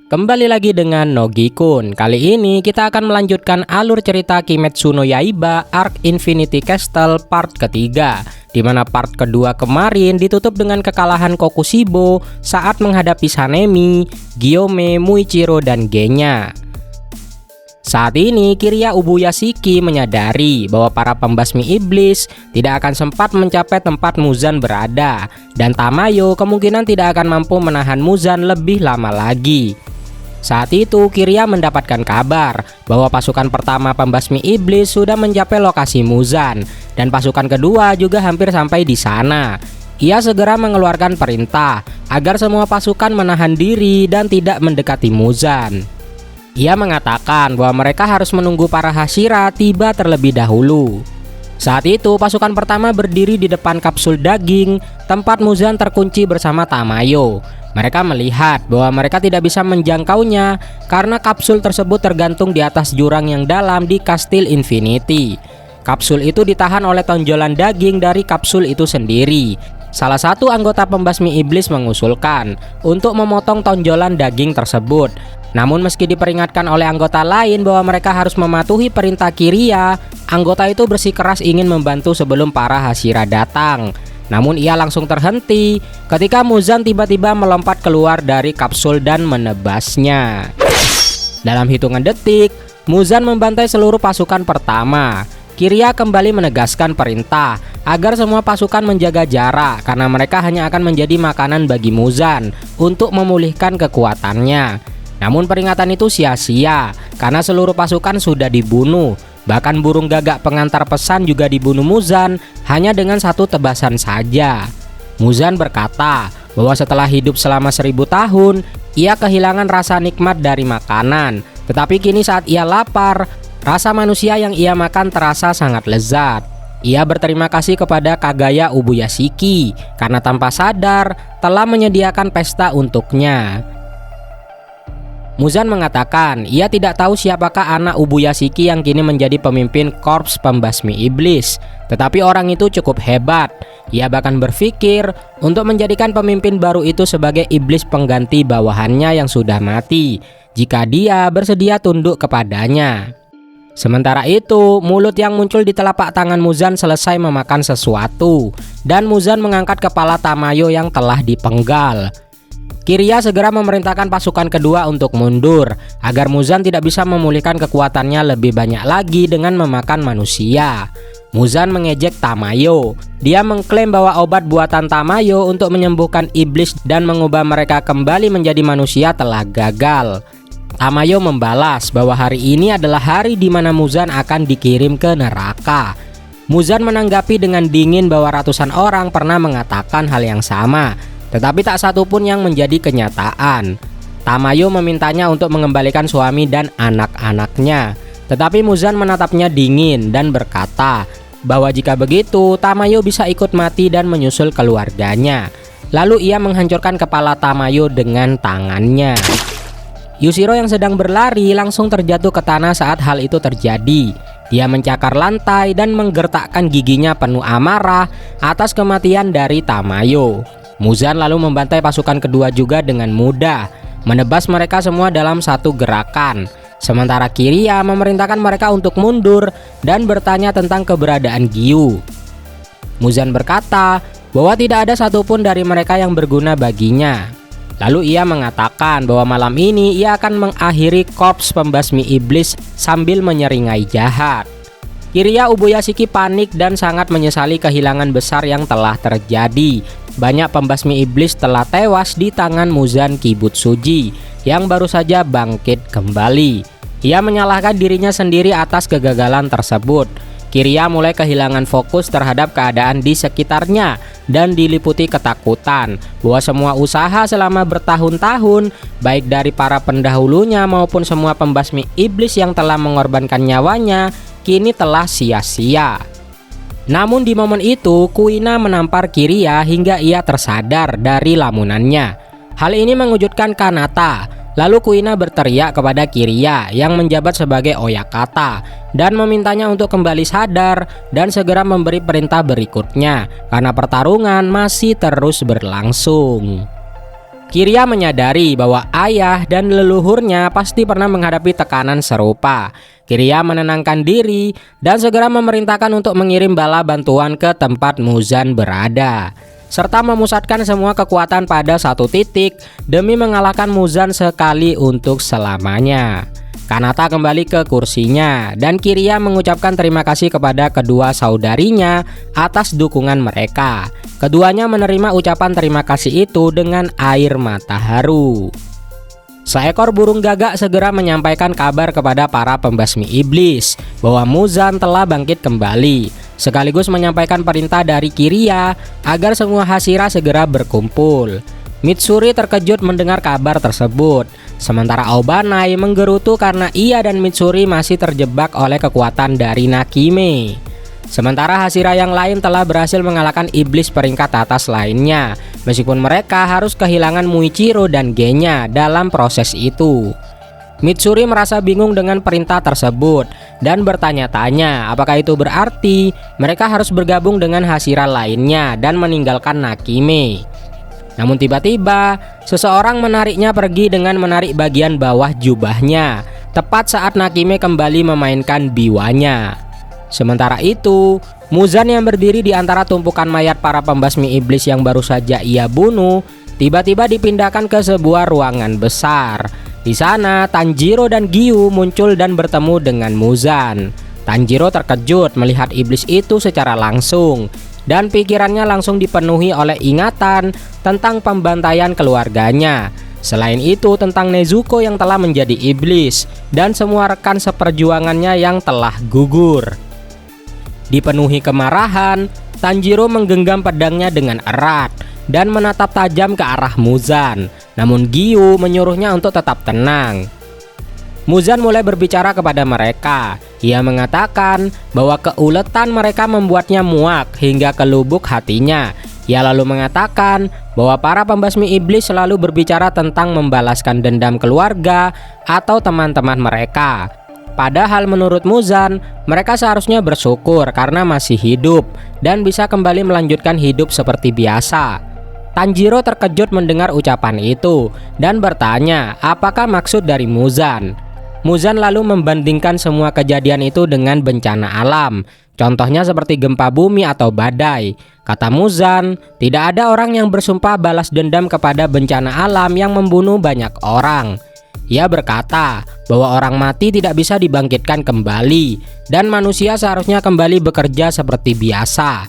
Kembali lagi dengan Nogi-kun. Kali ini kita akan melanjutkan alur cerita Kimetsu no Yaiba Arc Infinity Castle part ketiga, di mana part kedua kemarin ditutup dengan kekalahan Kokushibo saat menghadapi Sanemi, Gyome, Muichiro, dan Genya. Saat ini Kiriya Ubuyashiki menyadari bahwa para pembasmi iblis tidak akan sempat mencapai tempat Muzan berada, dan Tamayo kemungkinan tidak akan mampu menahan Muzan lebih lama lagi. Saat itu Kiriya mendapatkan kabar bahwa pasukan pertama pembasmi iblis sudah mencapai lokasi Muzan, dan pasukan kedua juga hampir sampai di sana. Ia segera mengeluarkan perintah agar semua pasukan menahan diri dan tidak mendekati Muzan. Ia mengatakan bahwa mereka harus menunggu para Hashira tiba terlebih dahulu. Saat itu pasukan pertama berdiri di depan kapsul daging tempat Muzan terkunci bersama Tamayo. Mereka melihat bahwa mereka tidak bisa menjangkaunya karena kapsul tersebut tergantung di atas jurang yang dalam di Kastil Infinity. Kapsul itu ditahan oleh tonjolan daging dari kapsul itu sendiri. Salah satu anggota pembasmi iblis mengusulkan untuk memotong tonjolan daging tersebut. Namun meski diperingatkan oleh anggota lain bahwa mereka harus mematuhi perintah Kiriya, anggota itu bersikeras ingin membantu sebelum para Hashira datang. Namun ia langsung terhenti ketika Muzan tiba-tiba melompat keluar dari kapsul dan menebasnya. Dalam hitungan detik, Muzan membantai seluruh pasukan pertama. Kiriya kembali menegaskan perintah agar semua pasukan menjaga jarak karena mereka hanya akan menjadi makanan bagi Muzan untuk memulihkan kekuatannya. Namun peringatan itu sia-sia karena seluruh pasukan sudah dibunuh. Bahkan burung gagak pengantar pesan juga dibunuh Muzan hanya dengan satu tebasan saja. Muzan berkata bahwa setelah hidup selama 1000 tahun, ia kehilangan rasa nikmat dari makanan. Tetapi kini saat ia lapar, rasa manusia yang ia makan terasa sangat lezat. Ia berterima kasih kepada Kagaya Ubuyashiki karena tanpa sadar telah menyediakan pesta untuknya. Muzan mengatakan ia tidak tahu siapakah anak Ubuyashiki yang kini menjadi pemimpin korps pembasmi iblis. Tetapi orang itu cukup hebat. Ia bahkan berpikir untuk menjadikan pemimpin baru itu sebagai iblis pengganti bawahannya yang sudah mati, jika dia bersedia tunduk kepadanya. Sementara itu, mulut yang muncul di telapak tangan Muzan selesai memakan sesuatu, dan Muzan mengangkat kepala Tamayo yang telah dipenggal. Kiriya segera memerintahkan pasukan kedua untuk mundur agar Muzan tidak bisa memulihkan kekuatannya lebih banyak lagi dengan memakan manusia. Muzan mengejek Tamayo. Dia mengklaim bahwa obat buatan Tamayo untuk menyembuhkan iblis dan mengubah mereka kembali menjadi manusia telah gagal. Tamayo membalas bahwa hari ini adalah hari di mana Muzan akan dikirim ke neraka. Muzan menanggapi dengan dingin bahwa ratusan orang pernah mengatakan hal yang sama, tetapi tak satu pun yang menjadi kenyataan. Tamayo memintanya untuk mengembalikan suami dan anak-anaknya, tetapi Muzan menatapnya dingin dan berkata bahwa jika begitu Tamayo bisa ikut mati dan menyusul keluarganya. Lalu ia menghancurkan kepala Tamayo dengan tangannya. Yushiro yang sedang berlari langsung terjatuh ke tanah saat hal itu terjadi. Dia mencakar lantai dan menggertakkan giginya penuh amarah atas kematian dari Tamayo. Muzan lalu membantai pasukan kedua juga dengan mudah, menebas mereka semua dalam satu gerakan. Sementara Kiriya memerintahkan mereka untuk mundur dan bertanya tentang keberadaan Giyu. Muzan berkata bahwa tidak ada satupun dari mereka yang berguna baginya. Lalu ia mengatakan bahwa malam ini ia akan mengakhiri korps pembasmi iblis sambil menyeringai jahat. Kiriya Ubuyashiki panik dan sangat menyesali kehilangan besar yang telah terjadi. Banyak pembasmi iblis telah tewas di tangan Muzan Kibutsuji yang baru saja bangkit kembali. Ia menyalahkan dirinya sendiri atas kegagalan tersebut. Kiriya mulai kehilangan fokus terhadap keadaan di sekitarnya dan diliputi ketakutan bahwa semua usaha selama bertahun-tahun, baik dari para pendahulunya maupun semua pembasmi iblis yang telah mengorbankan nyawanya, kini telah sia-sia. Namun di momen itu Kuina menampar Kiriya hingga ia tersadar dari lamunannya. Hal ini mengejutkan Kanata. Lalu Kuina berteriak kepada Kiriya yang menjabat sebagai Oyakata dan memintanya untuk kembali sadar dan segera memberi perintah berikutnya karena pertarungan masih terus berlangsung. Kirya menyadari bahwa ayah dan leluhurnya pasti pernah menghadapi tekanan serupa. Kirya menenangkan diri dan segera memerintahkan untuk mengirim bala bantuan ke tempat Muzan berada, serta memusatkan semua kekuatan pada satu titik demi mengalahkan Muzan sekali untuk selamanya. Kanata kembali ke kursinya dan Kirya mengucapkan terima kasih kepada kedua saudarinya atas dukungan mereka. Keduanya menerima ucapan terima kasih itu dengan air mata haru. Seekor burung gagak segera menyampaikan kabar kepada para pembasmi iblis bahwa Muzan telah bangkit kembali, sekaligus menyampaikan perintah dari Kirya agar semua Hashira segera berkumpul. Mitsuri terkejut mendengar kabar tersebut, sementara Aobanai menggerutu karena ia dan Mitsuri masih terjebak oleh kekuatan dari Nakime. Sementara Hashira yang lain telah berhasil mengalahkan iblis peringkat atas lainnya, meskipun mereka harus kehilangan Muichiro dan Genya dalam proses itu. Mitsuri merasa bingung dengan perintah tersebut dan bertanya-tanya apakah itu berarti mereka harus bergabung dengan Hashira lainnya dan meninggalkan Nakime. Namun tiba-tiba seseorang menariknya pergi dengan menarik bagian bawah jubahnya, tepat saat Nakime kembali memainkan biwanya. Sementara itu, Muzan yang berdiri di antara tumpukan mayat para pembasmi iblis yang baru saja ia bunuh, tiba-tiba dipindahkan ke sebuah ruangan besar. Di sana, Tanjiro dan Giyu muncul dan bertemu dengan Muzan. Tanjiro terkejut melihat iblis itu secara langsung, dan pikirannya langsung dipenuhi oleh ingatan tentang pembantaian keluarganya. Selain itu tentang Nezuko yang telah menjadi iblis dan semua rekan seperjuangannya yang telah gugur. Dipenuhi kemarahan, Tanjiro menggenggam pedangnya dengan erat dan menatap tajam ke arah Muzan. Namun Giyu menyuruhnya untuk tetap tenang. Muzan mulai berbicara kepada mereka. Ia mengatakan bahwa keuletan mereka membuatnya muak hingga ke lubuk hatinya. Ia lalu mengatakan bahwa para pembasmi iblis selalu berbicara tentang membalaskan dendam keluarga atau teman-teman mereka. Padahal menurut Muzan, mereka seharusnya bersyukur karena masih hidup dan bisa kembali melanjutkan hidup seperti biasa. Tanjiro terkejut mendengar ucapan itu dan bertanya apakah maksud dari Muzan. Muzan lalu membandingkan semua kejadian itu dengan bencana alam, contohnya seperti gempa bumi atau badai. Kata Muzan, tidak ada orang yang bersumpah balas dendam kepada bencana alam yang membunuh banyak orang. Ia berkata bahwa orang mati tidak bisa dibangkitkan kembali dan manusia seharusnya kembali bekerja seperti biasa.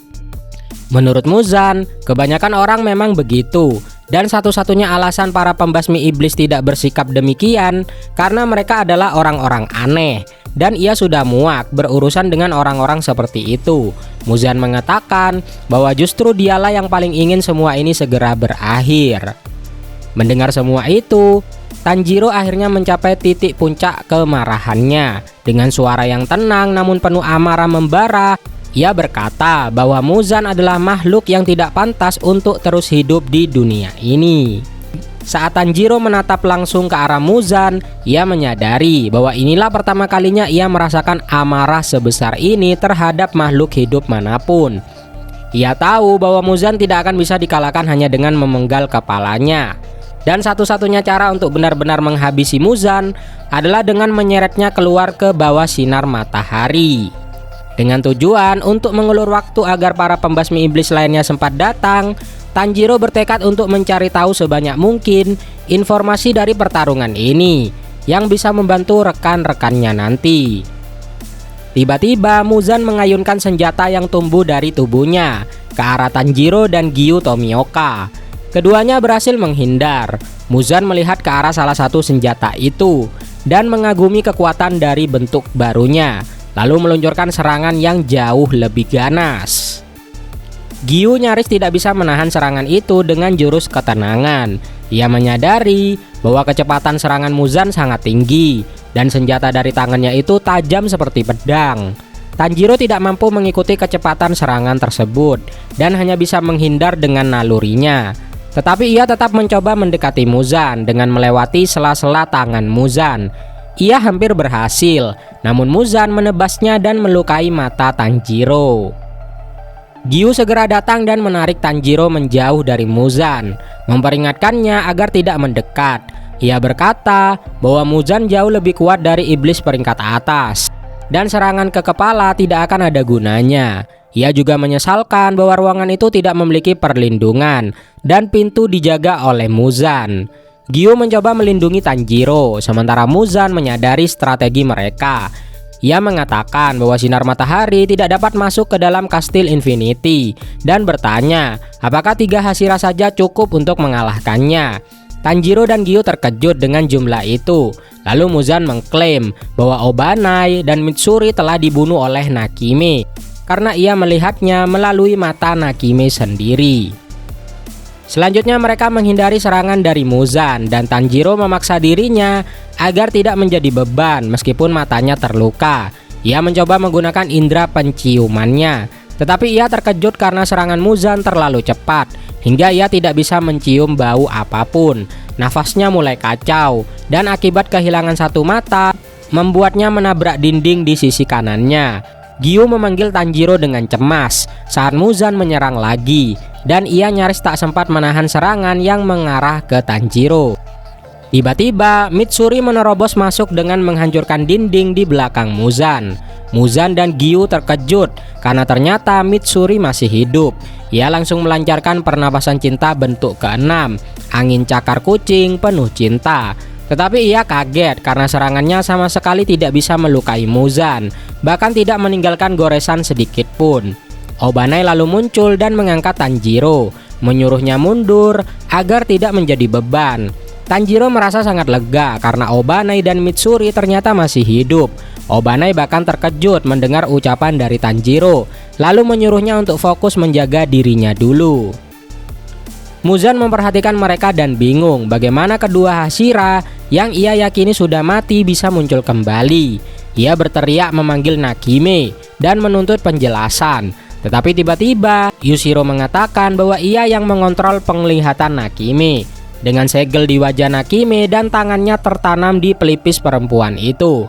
Menurut Muzan, kebanyakan orang memang begitu. Dan satu-satunya alasan para pembasmi iblis tidak bersikap demikian karena mereka adalah orang-orang aneh. Dan ia sudah muak berurusan dengan orang-orang seperti itu. Muzan mengatakan bahwa justru dialah yang paling ingin semua ini segera berakhir. Mendengar semua itu, Tanjiro akhirnya mencapai titik puncak kemarahannya. Dengan suara yang tenang namun penuh amarah membara, ia berkata bahwa Muzan adalah makhluk yang tidak pantas untuk terus hidup di dunia ini. Saat Tanjiro menatap langsung ke arah Muzan, ia menyadari bahwa inilah pertama kalinya ia merasakan amarah sebesar ini terhadap makhluk hidup manapun. Ia tahu bahwa Muzan tidak akan bisa dikalahkan hanya dengan memenggal kepalanya. Dan satu-satunya cara untuk benar-benar menghabisi Muzan adalah dengan menyeretnya keluar ke bawah sinar matahari. Dengan tujuan untuk mengulur waktu agar para pembasmi iblis lainnya sempat datang, Tanjiro bertekad untuk mencari tahu sebanyak mungkin informasi dari pertarungan ini yang bisa membantu rekan-rekannya nanti. Tiba-tiba Muzan mengayunkan senjata yang tumbuh dari tubuhnya ke arah Tanjiro dan Giyu Tomioka. Keduanya berhasil menghindar. Muzan melihat ke arah salah satu senjata itu dan mengagumi kekuatan dari bentuk barunya, lalu meluncurkan serangan yang jauh lebih ganas. Giyu nyaris tidak bisa menahan serangan itu dengan jurus ketenangan. Ia menyadari bahwa kecepatan serangan Muzan sangat tinggi dan senjata dari tangannya itu tajam seperti pedang. Tanjiro tidak mampu mengikuti kecepatan serangan tersebut dan hanya bisa menghindar dengan nalurinya. Tetapi ia tetap mencoba mendekati Muzan dengan melewati sela-sela tangan Muzan. Ia hampir berhasil, namun Muzan menebasnya dan melukai mata Tanjiro. Gyu segera datang dan menarik Tanjiro menjauh dari Muzan, memperingatkannya agar tidak mendekat. Ia berkata bahwa Muzan jauh lebih kuat dari iblis peringkat atas, dan serangan ke kepala tidak akan ada gunanya. Ia juga menyesalkan bahwa ruangan itu tidak memiliki perlindungan, dan pintu dijaga oleh Muzan. Gyu mencoba melindungi Tanjiro, sementara Muzan menyadari strategi mereka. Ia mengatakan bahwa sinar matahari tidak dapat masuk ke dalam kastil Infinity dan bertanya apakah 3 Hashira saja cukup untuk mengalahkannya. Tanjiro dan Gyu terkejut dengan jumlah itu. Lalu Muzan mengklaim bahwa Obanai dan Mitsuri telah dibunuh oleh Nakime karena ia melihatnya melalui mata Nakime sendiri. Selanjutnya mereka menghindari serangan dari Muzan dan Tanjiro memaksa dirinya agar tidak menjadi beban meskipun matanya terluka. Ia mencoba menggunakan indera penciumannya, tetapi ia terkejut karena serangan Muzan terlalu cepat hingga ia tidak bisa mencium bau apapun. Nafasnya mulai kacau dan akibat kehilangan satu mata membuatnya menabrak dinding di sisi kanannya. Gyu memanggil Tanjiro dengan cemas saat Muzan menyerang lagi, dan ia nyaris tak sempat menahan serangan yang mengarah ke Tanjiro. Tiba-tiba Mitsuri menerobos masuk dengan menghancurkan dinding di belakang Muzan. Muzan dan Gyu terkejut karena ternyata Mitsuri masih hidup. Ia langsung melancarkan pernapasan cinta bentuk ke-6, angin cakar kucing penuh cinta. Tetapi ia kaget karena serangannya sama sekali tidak bisa melukai Muzan, bahkan tidak meninggalkan goresan sedikit pun. Obanai lalu muncul dan mengangkat Tanjiro, menyuruhnya mundur agar tidak menjadi beban. Tanjiro merasa sangat lega karena Obanai dan Mitsuri ternyata masih hidup. Obanai bahkan terkejut mendengar ucapan dari Tanjiro, lalu menyuruhnya untuk fokus menjaga dirinya dulu. Muzan memperhatikan mereka dan bingung bagaimana kedua Hashira yang ia yakini sudah mati bisa muncul kembali. Ia berteriak memanggil Nakime dan menuntut penjelasan. Tetapi tiba-tiba Yushiro mengatakan bahwa ia yang mengontrol penglihatan Nakime. Dengan segel di wajah Nakime dan tangannya tertanam di pelipis perempuan itu.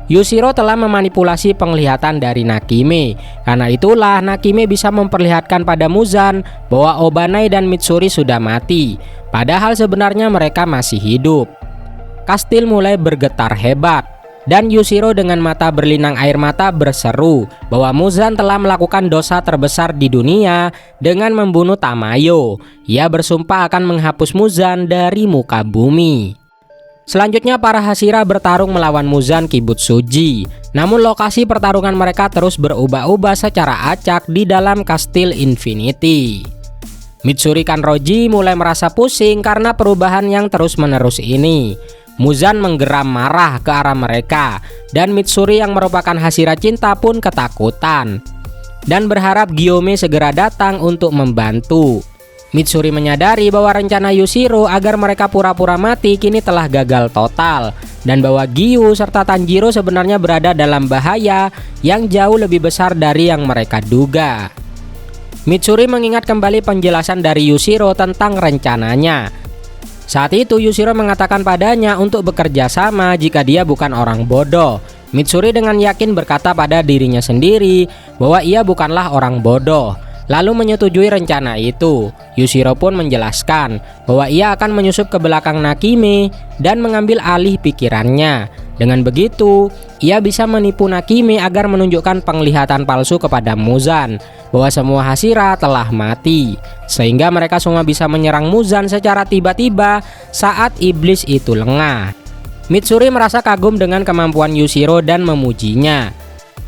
Yushiro telah memanipulasi penglihatan dari Nakime. Karena itulah Nakime bisa memperlihatkan pada Muzan bahwa Obanai dan Mitsuri sudah mati, padahal sebenarnya mereka masih hidup. Kastil mulai bergetar hebat, dan Yushiro dengan mata berlinang air mata berseru bahwa Muzan telah melakukan dosa terbesar di dunia dengan membunuh Tamayo. Ia bersumpah akan menghapus Muzan dari muka bumi. Selanjutnya para Hashira bertarung melawan Muzan Kibutsuji. Namun lokasi pertarungan mereka terus berubah-ubah secara acak di dalam kastil Infinity. Mitsuri Kanroji mulai merasa pusing karena perubahan yang terus-menerus ini. Muzan menggeram marah ke arah mereka, dan Mitsuri yang merupakan Hashira cinta pun ketakutan dan berharap Gyome segera datang untuk membantu. Mitsuri menyadari bahwa rencana Yushiro agar mereka pura-pura mati kini telah gagal total, dan bahwa Gyu serta Tanjiro sebenarnya berada dalam bahaya yang jauh lebih besar dari yang mereka duga. Mitsuri mengingat kembali penjelasan dari Yushiro tentang rencananya. Saat itu Yushiro mengatakan padanya untuk bekerja sama jika dia bukan orang bodoh. Mitsuri dengan yakin berkata pada dirinya sendiri bahwa ia bukanlah orang bodoh, lalu menyetujui rencana itu. Yushiro pun menjelaskan bahwa ia akan menyusup ke belakang Nakime dan mengambil alih pikirannya. Dengan begitu, ia bisa menipu Nakime agar menunjukkan penglihatan palsu kepada Muzan bahwa semua Hashira telah mati, sehingga mereka semua bisa menyerang Muzan secara tiba-tiba saat iblis itu lengah. Mitsuri merasa kagum dengan kemampuan Yushiro dan memujinya.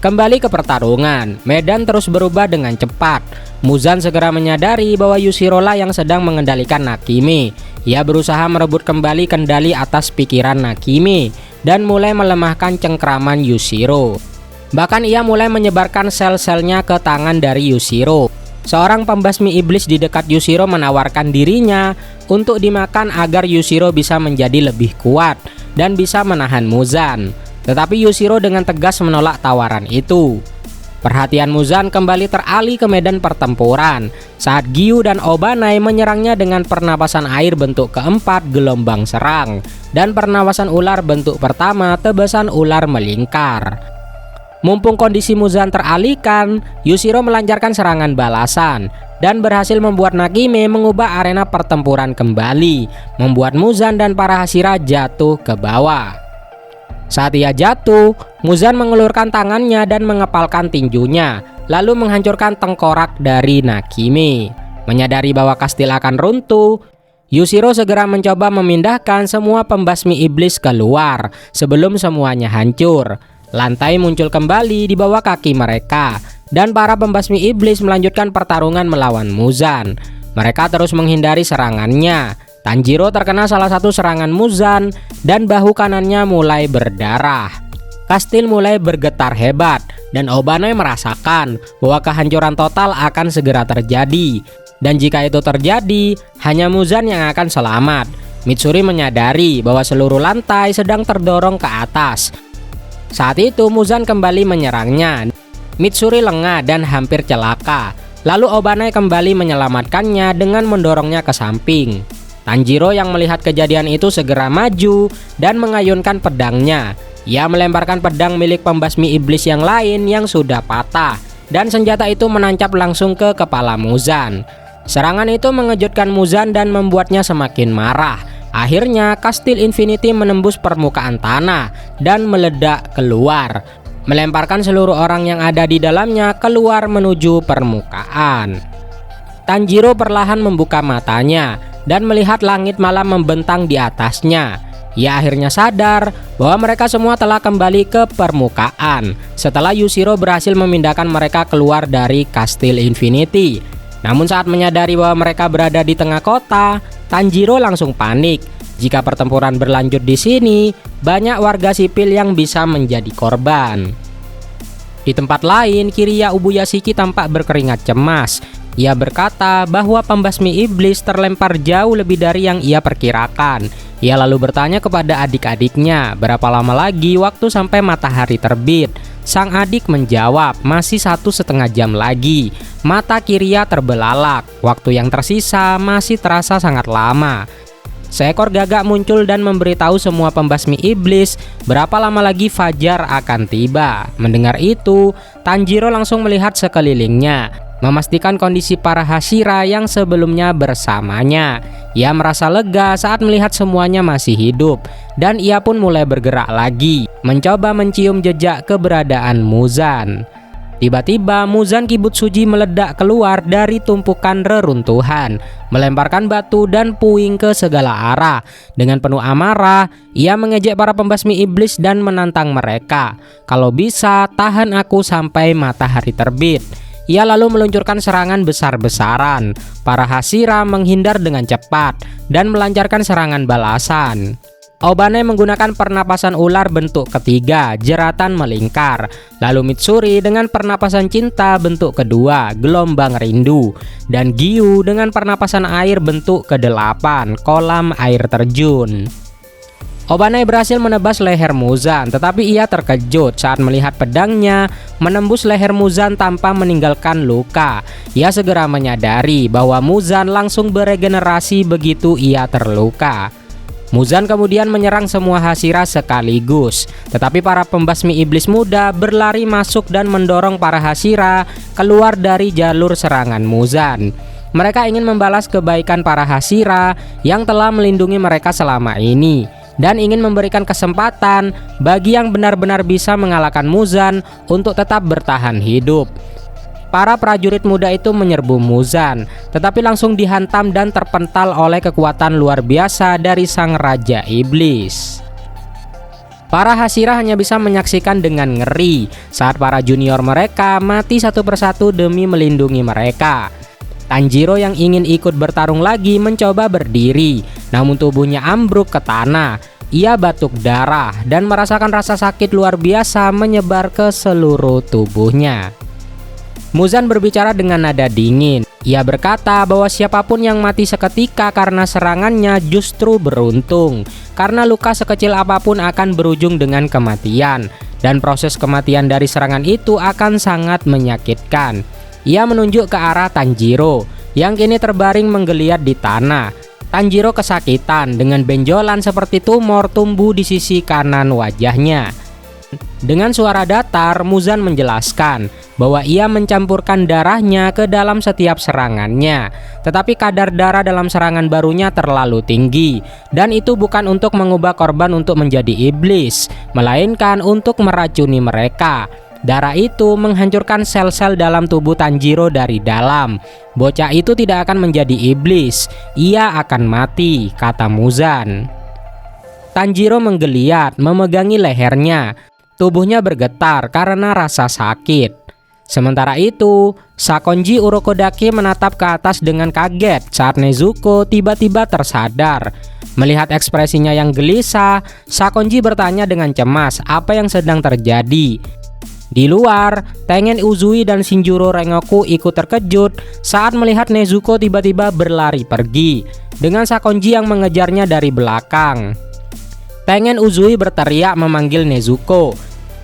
Kembali ke pertarungan, medan terus berubah dengan cepat. Muzan segera menyadari bahwa Yushiro lah yang sedang mengendalikan Nakime. Ia berusaha merebut kembali kendali atas pikiran Nakime dan mulai melemahkan cengkraman Yushiro. Bahkan ia mulai menyebarkan sel-selnya ke tangan dari Yushiro. Seorang pembasmi iblis di dekat Yushiro menawarkan dirinya untuk dimakan agar Yushiro bisa menjadi lebih kuat dan bisa menahan Muzan. Tetapi Yushiro dengan tegas menolak tawaran itu. Perhatian Muzan kembali teralih ke medan pertempuran saat Gyu dan Obanai menyerangnya dengan pernapasan air bentuk keempat gelombang serang dan pernapasan ular bentuk pertama tebasan ular melingkar. Mumpung kondisi Muzan teralihkan, Yushiro melancarkan serangan balasan dan berhasil membuat Nakime mengubah arena pertempuran kembali, membuat Muzan dan para Hashira jatuh ke bawah. Saat ia jatuh, Muzan mengulurkan tangannya dan mengepalkan tinjunya, lalu menghancurkan tengkorak dari Nakime. Menyadari bahwa kastil akan runtuh, Yushiro segera mencoba memindahkan semua pembasmi iblis keluar sebelum semuanya hancur. Lantai muncul kembali di bawah kaki mereka, dan para pembasmi iblis melanjutkan pertarungan melawan Muzan. Mereka terus menghindari serangannya. Tanjiro terkena salah satu serangan Muzan dan bahu kanannya mulai berdarah. Kastil mulai bergetar hebat, dan Obanai merasakan bahwa kehancuran total akan segera terjadi. Dan jika itu terjadi, hanya Muzan yang akan selamat. Mitsuri menyadari bahwa seluruh lantai sedang terdorong ke atas. Saat itu Muzan kembali menyerangnya. Mitsuri lengah dan hampir celaka. Lalu Obanai kembali menyelamatkannya dengan mendorongnya ke samping. Tanjiro yang melihat kejadian itu segera maju dan mengayunkan pedangnya. Ia melemparkan pedang milik pembasmi iblis yang lain yang sudah patah, dan senjata itu menancap langsung ke kepala Muzan. Serangan itu mengejutkan Muzan dan membuatnya semakin marah. Akhirnya kastil Infinity menembus permukaan tanah dan meledak keluar, melemparkan seluruh orang yang ada di dalamnya keluar menuju permukaan. Tanjiro perlahan membuka matanya dan melihat langit malam membentang di atasnya. Ia akhirnya sadar bahwa mereka semua telah kembali ke permukaan setelah Yushiro berhasil memindahkan mereka keluar dari kastil Infinity. Namun saat menyadari bahwa mereka berada di tengah kota, Tanjiro langsung panik. Jika pertempuran berlanjut di sini, banyak warga sipil yang bisa menjadi korban. Di tempat lain, Kiriya Ubuyashiki tampak berkeringat cemas. Ia berkata bahwa pembasmi iblis terlempar jauh lebih dari yang ia perkirakan. Ia lalu bertanya kepada adik-adiknya berapa lama lagi waktu sampai matahari terbit. Sang adik menjawab, masih 1,5 jam lagi. Mata Kiriya terbelalak. Waktu yang tersisa masih terasa sangat lama. Seekor gagak muncul dan memberitahu semua pembasmi iblis berapa lama lagi fajar akan tiba. Mendengar itu, Tanjiro langsung melihat sekelilingnya, memastikan kondisi para Hashira yang sebelumnya bersamanya. Ia merasa lega saat melihat semuanya masih hidup, dan ia pun mulai bergerak lagi, mencoba mencium jejak keberadaan Muzan. Tiba-tiba Muzan Kibutsuji meledak keluar dari tumpukan reruntuhan, melemparkan batu dan puing ke segala arah. Dengan penuh amarah, ia mengejek para pembasmi iblis dan menantang mereka. Kalau bisa, tahan aku sampai matahari terbit. Ia lalu meluncurkan serangan besar-besaran. Para Hashira menghindar dengan cepat dan melancarkan serangan balasan. Obanai menggunakan pernapasan ular bentuk ketiga, jeratan melingkar. Lalu Mitsuri dengan pernapasan cinta bentuk kedua, gelombang rindu. Dan Giyu dengan pernapasan air bentuk ke-8, kolam air terjun. Obanai berhasil menebas leher Muzan, tetapi ia terkejut saat melihat pedangnya menembus leher Muzan tanpa meninggalkan luka. Ia segera menyadari bahwa Muzan langsung beregenerasi begitu ia terluka. Muzan kemudian menyerang semua Hashira sekaligus, tetapi para pembasmi iblis muda berlari masuk dan mendorong para Hashira keluar dari jalur serangan Muzan. Mereka ingin membalas kebaikan para Hashira yang telah melindungi mereka selama ini, dan ingin memberikan kesempatan bagi yang benar-benar bisa mengalahkan Muzan untuk tetap bertahan hidup. Para prajurit muda itu menyerbu Muzan, tetapi langsung dihantam dan terpental oleh kekuatan luar biasa dari sang Raja Iblis. Para Hashira hanya bisa menyaksikan dengan ngeri saat para junior mereka mati satu persatu demi melindungi mereka. Tanjiro yang ingin ikut bertarung lagi mencoba berdiri, namun tubuhnya ambruk ke tanah. Ia batuk darah dan merasakan rasa sakit luar biasa menyebar ke seluruh tubuhnya. Muzan berbicara dengan nada dingin. Ia berkata bahwa siapapun yang mati seketika karena serangannya justru beruntung, karena luka sekecil apapun akan berujung dengan kematian, dan proses kematian dari serangan itu akan sangat menyakitkan. Ia menunjuk ke arah Tanjiro yang kini terbaring menggeliat di tanah. Tanjiro kesakitan dengan benjolan seperti tumor tumbuh di sisi kanan wajahnya. Dengan suara datar, Muzan menjelaskan bahwa ia mencampurkan darahnya ke dalam setiap serangannya. Tetapi kadar darah dalam serangan barunya terlalu tinggi, dan itu bukan untuk mengubah korban untuk menjadi iblis, melainkan untuk meracuni mereka. Darah itu menghancurkan sel-sel dalam tubuh Tanjiro dari dalam. Bocah itu tidak akan menjadi iblis, ia akan mati, kata Muzan. Tanjiro menggeliat, memegangi lehernya. Tubuhnya bergetar karena rasa sakit. Sementara itu, Sakonji Urokodake menatap ke atas dengan kaget saat Nezuko tiba-tiba tersadar. Melihat ekspresinya yang gelisah, Sakonji bertanya dengan cemas apa yang sedang terjadi. Di luar, Tengen Uzui dan Shinjuro Rengoku ikut terkejut saat melihat Nezuko tiba-tiba berlari pergi, dengan Sakonji yang mengejarnya dari belakang. Tengen Uzui berteriak memanggil Nezuko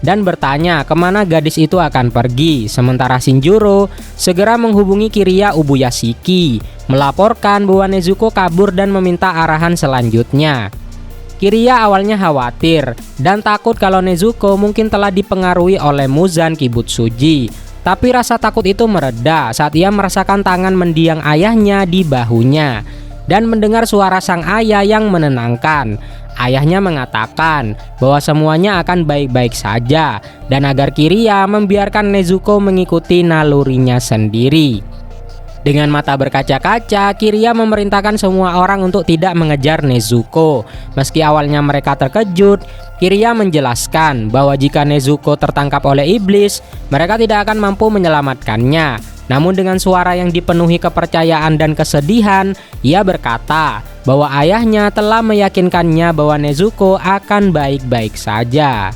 dan bertanya kemana gadis itu akan pergi, sementara Shinjuro segera menghubungi Kiriya Ubuyashiki, melaporkan bahwa Nezuko kabur dan meminta arahan selanjutnya. Kiriya awalnya khawatir dan takut kalau Nezuko mungkin telah dipengaruhi oleh Muzan Kibutsuji, tapi rasa takut itu mereda saat ia merasakan tangan mendiang ayahnya di bahunya dan mendengar suara sang ayah yang menenangkan. Ayahnya mengatakan bahwa semuanya akan baik-baik saja dan agar Kiriya membiarkan Nezuko mengikuti nalurinya sendiri. Dengan mata berkaca-kaca, Kiriya memerintahkan semua orang untuk tidak mengejar Nezuko. Meski awalnya mereka terkejut, Kiriya menjelaskan bahwa jika Nezuko tertangkap oleh iblis, mereka tidak akan mampu menyelamatkannya. Namun dengan suara yang dipenuhi kepercayaan dan kesedihan, ia berkata bahwa ayahnya telah meyakinkannya bahwa Nezuko akan baik-baik saja.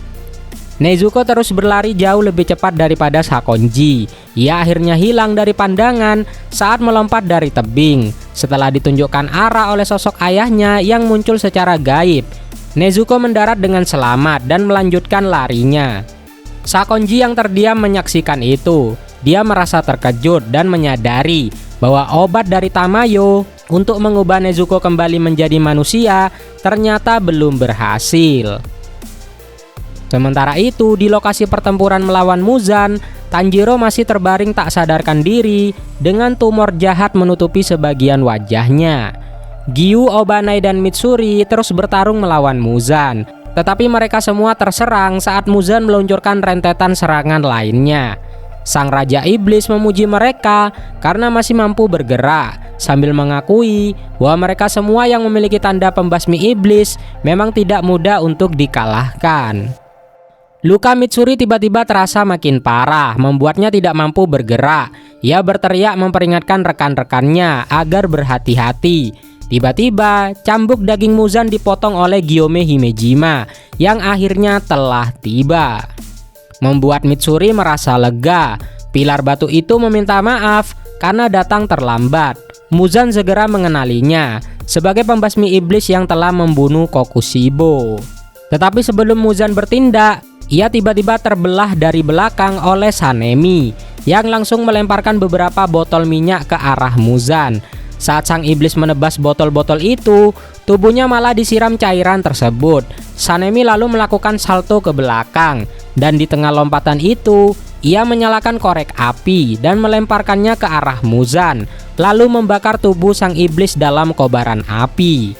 Nezuko terus berlari jauh lebih cepat daripada Sakonji. Ia akhirnya hilang dari pandangan saat melompat dari tebing. Setelah ditunjukkan arah oleh sosok ayahnya yang muncul secara gaib, Nezuko mendarat dengan selamat dan melanjutkan larinya. Sakonji yang terdiam menyaksikan itu. Dia merasa terkejut dan menyadari bahwa obat dari Tamayo untuk mengubah Nezuko kembali menjadi manusia ternyata belum berhasil. Sementara itu, di lokasi pertempuran melawan Muzan, Tanjiro masih terbaring tak sadarkan diri dengan tumor jahat menutupi sebagian wajahnya. Gyu, Obanai, dan Mitsuri terus bertarung melawan Muzan, tetapi mereka semua terserang saat Muzan meluncurkan rentetan serangan lainnya. Sang Raja Iblis memuji mereka karena masih mampu bergerak, sambil mengakui bahwa mereka semua yang memiliki tanda pembasmi iblis memang tidak mudah untuk dikalahkan. Luka Mitsuri tiba-tiba terasa makin parah, membuatnya tidak mampu bergerak. Ia berteriak memperingatkan rekan-rekannya agar berhati-hati. Tiba-tiba, cambuk daging Muzan dipotong oleh Gyome Himejima yang akhirnya telah tiba. Membuat Mitsuri merasa lega. Pilar batu itu meminta maaf karena datang terlambat. Muzan segera mengenalinya sebagai pembasmi iblis yang telah membunuh Kokushibo. Tetapi sebelum Muzan bertindak, ia tiba-tiba terbelah dari belakang oleh Sanemi yang langsung melemparkan beberapa botol minyak ke arah Muzan. Saat sang iblis menebas botol-botol itu, tubuhnya malah disiram cairan tersebut. Sanemi lalu melakukan salto ke belakang, dan di tengah lompatan itu, ia menyalakan korek api dan melemparkannya ke arah Muzan, lalu membakar tubuh sang iblis dalam kobaran api.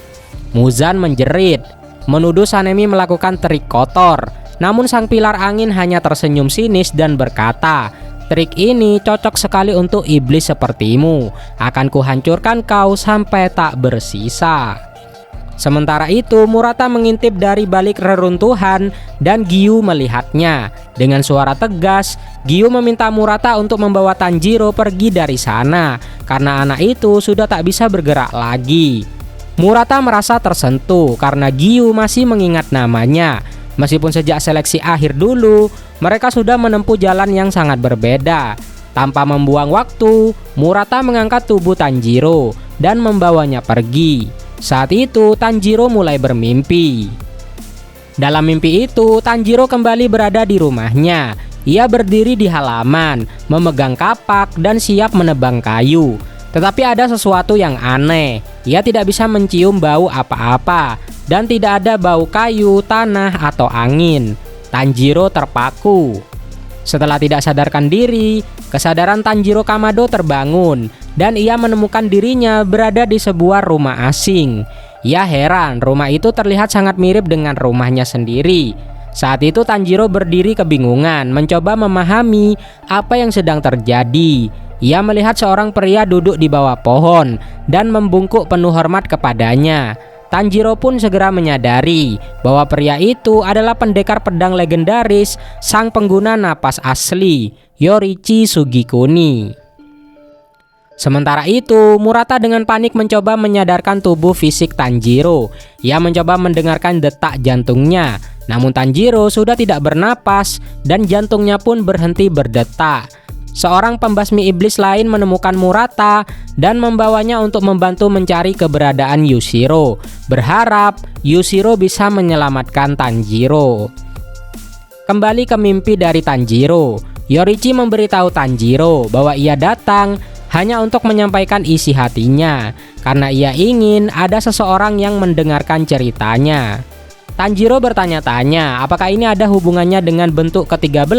Muzan menjerit, menuduh Sanemi melakukan trik kotor. Namun sang pilar angin hanya tersenyum sinis dan berkata, "Trik ini cocok sekali untuk iblis sepertimu. Akan kuhancurkan kau sampai tak bersisa." Sementara itu, Murata mengintip dari balik reruntuhan dan Gyu melihatnya. Dengan suara tegas, Gyu meminta Murata untuk membawa Tanjiro pergi dari sana karena anak itu sudah tak bisa bergerak lagi. Murata merasa tersentuh karena Gyu masih mengingat namanya. Meskipun sejak seleksi akhir dulu, mereka sudah menempuh jalan yang sangat berbeda. Tanpa membuang waktu, Murata mengangkat tubuh Tanjiro dan membawanya pergi. Saat itu Tanjiro mulai bermimpi. Dalam mimpi itu, Tanjiro kembali berada di rumahnya. Ia berdiri di halaman, memegang kapak dan siap menebang kayu. Tetapi ada sesuatu yang aneh. Ia tidak bisa mencium bau apa-apa dan tidak ada bau kayu, tanah, atau angin. Tanjiro terpaku. Setelah tidak sadarkan diri, kesadaran Tanjiro Kamado terbangun dan ia menemukan dirinya berada di sebuah rumah asing. Ia heran, rumah itu terlihat sangat mirip dengan rumahnya sendiri. Saat itu Tanjiro berdiri kebingungan, mencoba memahami apa yang sedang terjadi. Ia melihat seorang pria duduk di bawah pohon dan membungkuk penuh hormat kepadanya. Tanjiro pun segera menyadari bahwa pria itu adalah pendekar pedang legendaris, sang pengguna napas asli, Yorichi Sugikuni. Sementara itu, Murata dengan panik mencoba menyadarkan tubuh fisik Tanjiro. Ia mencoba mendengarkan detak jantungnya, namun Tanjiro sudah tidak bernapas dan jantungnya pun berhenti berdetak. Seorang pembasmi iblis lain menemukan Murata dan membawanya untuk membantu mencari keberadaan Yushiro, berharap Yushiro bisa menyelamatkan Tanjiro. Kembali ke mimpi dari Tanjiro, Yorichi memberitahu Tanjiro bahwa ia datang hanya untuk menyampaikan isi hatinya, karena ia ingin ada seseorang yang mendengarkan ceritanya. Tanjiro bertanya-tanya apakah ini ada hubungannya dengan bentuk ke-13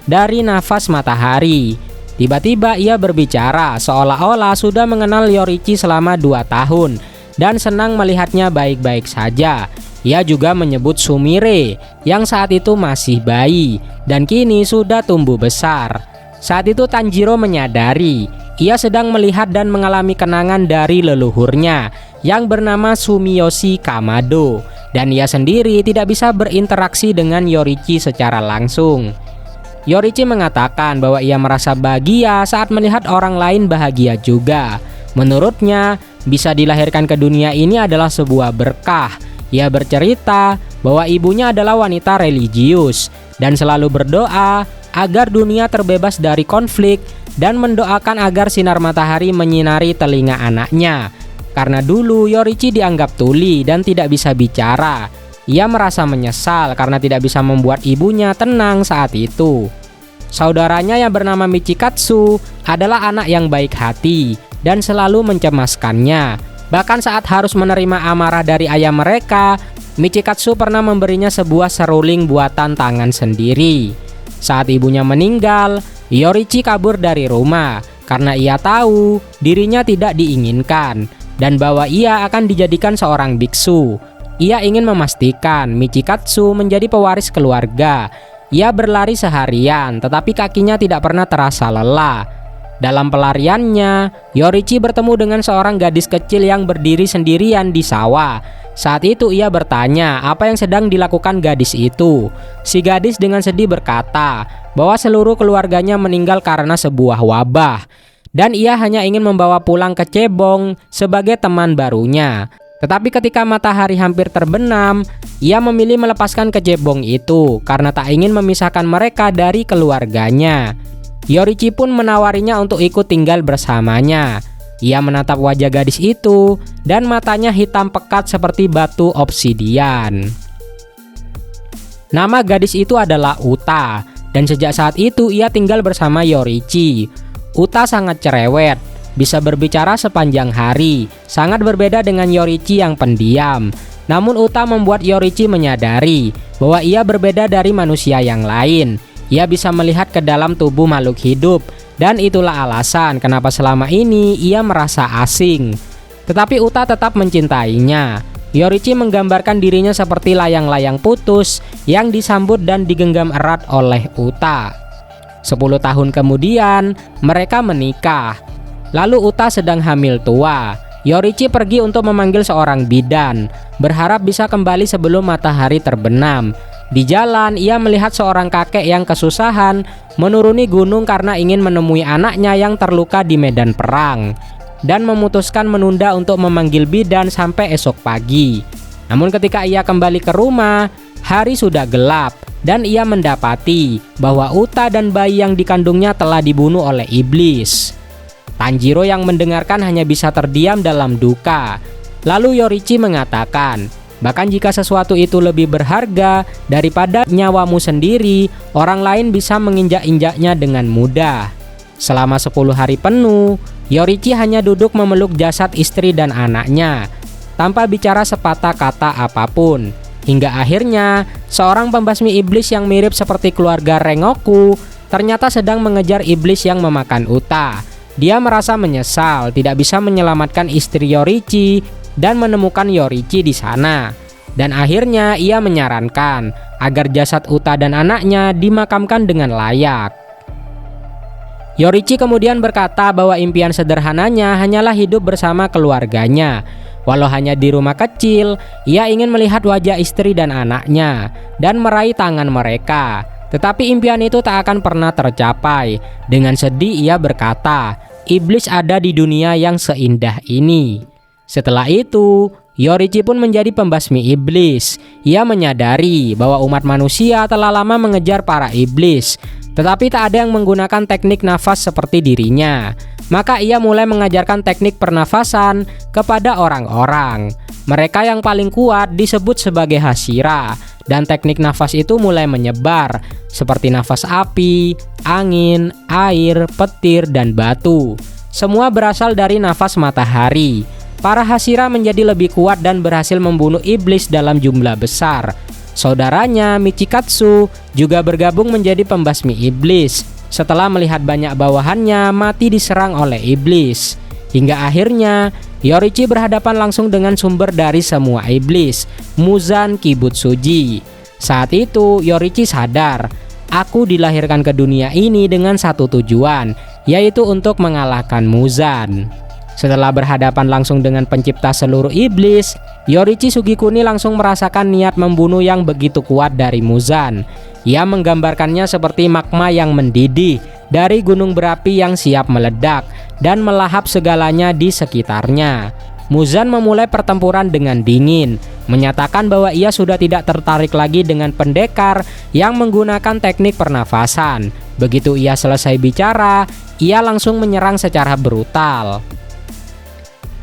dari nafas matahari. Tiba-tiba ia berbicara seolah-olah sudah mengenal Yorichi selama 2 tahun dan senang melihatnya baik-baik saja. Ia juga menyebut Sumire yang saat itu masih bayi dan kini sudah tumbuh besar. Saat itu Tanjiro menyadari ia sedang melihat dan mengalami kenangan dari leluhurnya yang bernama Sumiyoshi Kamado, dan ia sendiri tidak bisa berinteraksi dengan Yorichi secara langsung. Yorichi mengatakan bahwa ia merasa bahagia saat melihat orang lain bahagia juga. Menurutnya, bisa dilahirkan ke dunia ini adalah sebuah berkah. Ia bercerita bahwa ibunya adalah wanita religius dan selalu berdoa agar dunia terbebas dari konflik dan mendoakan agar sinar matahari menyinari telinga anaknya. Karena dulu Yorichi dianggap tuli dan tidak bisa bicara. Ia merasa menyesal karena tidak bisa membuat ibunya tenang saat itu. Saudaranya yang bernama Michikatsu adalah anak yang baik hati dan selalu mencemaskannya. Bahkan saat harus menerima amarah dari ayah mereka, Michikatsu pernah memberinya sebuah seruling buatan tangan sendiri. Saat ibunya meninggal, Yorichi kabur dari rumah karena ia tahu dirinya tidak diinginkan dan bahwa ia akan dijadikan seorang biksu. Ia ingin memastikan Michikatsu menjadi pewaris keluarga. Ia berlari seharian, tetapi kakinya tidak pernah terasa lelah. Dalam pelariannya, Yorichi bertemu dengan seorang gadis kecil yang berdiri sendirian di sawah. Saat itu ia bertanya apa yang sedang dilakukan gadis itu. Si gadis dengan sedih berkata bahwa seluruh keluarganya meninggal karena sebuah wabah, dan ia hanya ingin membawa pulang ke Cebong sebagai teman barunya. Tetapi ketika matahari hampir terbenam, ia memilih melepaskan kecebong itu karena tak ingin memisahkan mereka dari keluarganya. Yorichi pun menawarinya untuk ikut tinggal bersamanya. Ia menatap wajah gadis itu dan matanya hitam pekat seperti batu obsidian. Nama gadis itu adalah Uta, dan sejak saat itu ia tinggal bersama Yorichi. Uta sangat cerewet, bisa berbicara sepanjang hari, sangat berbeda dengan Yorichi yang pendiam. Namun Uta membuat Yorichi menyadari bahwa ia berbeda dari manusia yang lain. Ia bisa melihat ke dalam tubuh makhluk hidup, dan itulah alasan kenapa selama ini ia merasa asing. Tetapi Uta tetap mencintainya. Yorichi menggambarkan dirinya seperti layang-layang putus yang disambut dan digenggam erat oleh Uta. 10 tahun kemudian, mereka menikah. Lalu Uta sedang hamil tua. Yorichi pergi untuk memanggil seorang bidan, berharap bisa kembali sebelum matahari terbenam. Di jalan, ia melihat seorang kakek yang kesusahan menuruni gunung karena ingin menemui anaknya yang terluka di medan perang, dan memutuskan menunda untuk memanggil bidan sampai esok pagi. Namun ketika ia kembali ke rumah, hari sudah gelap. Dan ia mendapati bahwa Uta dan bayi yang dikandungnya telah dibunuh oleh iblis. Tanjiro yang mendengarkan hanya bisa terdiam dalam duka. Lalu Yorichi mengatakan, bahkan jika sesuatu itu lebih berharga daripada nyawamu sendiri, orang lain bisa menginjak-injaknya dengan mudah. Selama 10 hari penuh, Yorichi hanya duduk memeluk jasad istri dan anaknya, tanpa bicara sepatah kata apapun. Hingga akhirnya, seorang pembasmi iblis yang mirip seperti keluarga Rengoku ternyata sedang mengejar iblis yang memakan Uta. Dia merasa menyesal tidak bisa menyelamatkan istri Yorichi dan menemukan Yorichi di sana. Dan akhirnya ia menyarankan agar jasad Uta dan anaknya dimakamkan dengan layak. Yorichi kemudian berkata bahwa impian sederhananya hanyalah hidup bersama keluarganya. Walau hanya di rumah kecil, ia ingin melihat wajah istri dan anaknya dan meraih tangan mereka. Tetapi impian itu tak akan pernah tercapai. Dengan sedih ia berkata, iblis ada di dunia yang seindah ini. Setelah itu, Yorichi pun menjadi pembasmi iblis. Ia menyadari bahwa umat manusia telah lama mengejar para iblis, tetapi tak ada yang menggunakan teknik nafas seperti dirinya. Maka ia mulai mengajarkan teknik pernafasan kepada orang-orang. Mereka yang paling kuat disebut sebagai Hashira, dan teknik nafas itu mulai menyebar, seperti nafas api, angin, air, petir, dan batu. Semua berasal dari nafas matahari. Para Hashira menjadi lebih kuat dan berhasil membunuh iblis dalam jumlah besar. Saudaranya Michikatsu juga bergabung menjadi pembasmi iblis setelah melihat banyak bawahannya mati diserang oleh iblis. Hingga akhirnya Yorichi berhadapan langsung dengan sumber dari semua iblis, Muzan Kibutsuji. Saat itu Yorichi sadar, aku dilahirkan ke dunia ini dengan satu tujuan, yaitu untuk mengalahkan Muzan. Setelah berhadapan langsung dengan pencipta seluruh iblis, Yorichi Sugikuni langsung merasakan niat membunuh yang begitu kuat dari Muzan. Ia menggambarkannya seperti magma yang mendidih dari gunung berapi yang siap meledak dan melahap segalanya di sekitarnya. Muzan memulai pertempuran dengan dingin, menyatakan bahwa ia sudah tidak tertarik lagi dengan pendekar yang menggunakan teknik pernafasan. Begitu ia selesai bicara, ia langsung menyerang secara brutal.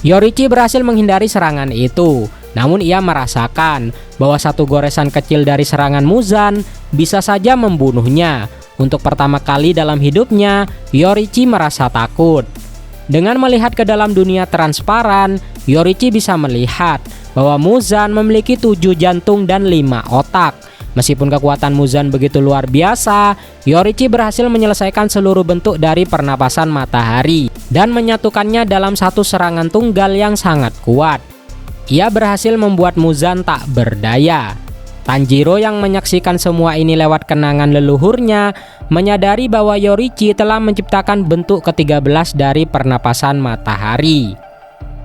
Yorichi berhasil menghindari serangan itu, namun ia merasakan bahwa satu goresan kecil dari serangan Muzan bisa saja membunuhnya. Untuk pertama kali dalam hidupnya, Yorichi merasa takut. Dengan melihat ke dalam dunia transparan, Yorichi bisa melihat bahwa Muzan memiliki 7 jantung dan 5 otak. Meskipun kekuatan Muzan begitu luar biasa, Yorichi berhasil menyelesaikan seluruh bentuk dari pernapasan matahari dan menyatukannya dalam satu serangan tunggal yang sangat kuat. Ia berhasil membuat Muzan tak berdaya. Tanjiro yang menyaksikan semua ini lewat kenangan leluhurnya menyadari bahwa Yorichi telah menciptakan bentuk ke-13 dari pernapasan matahari.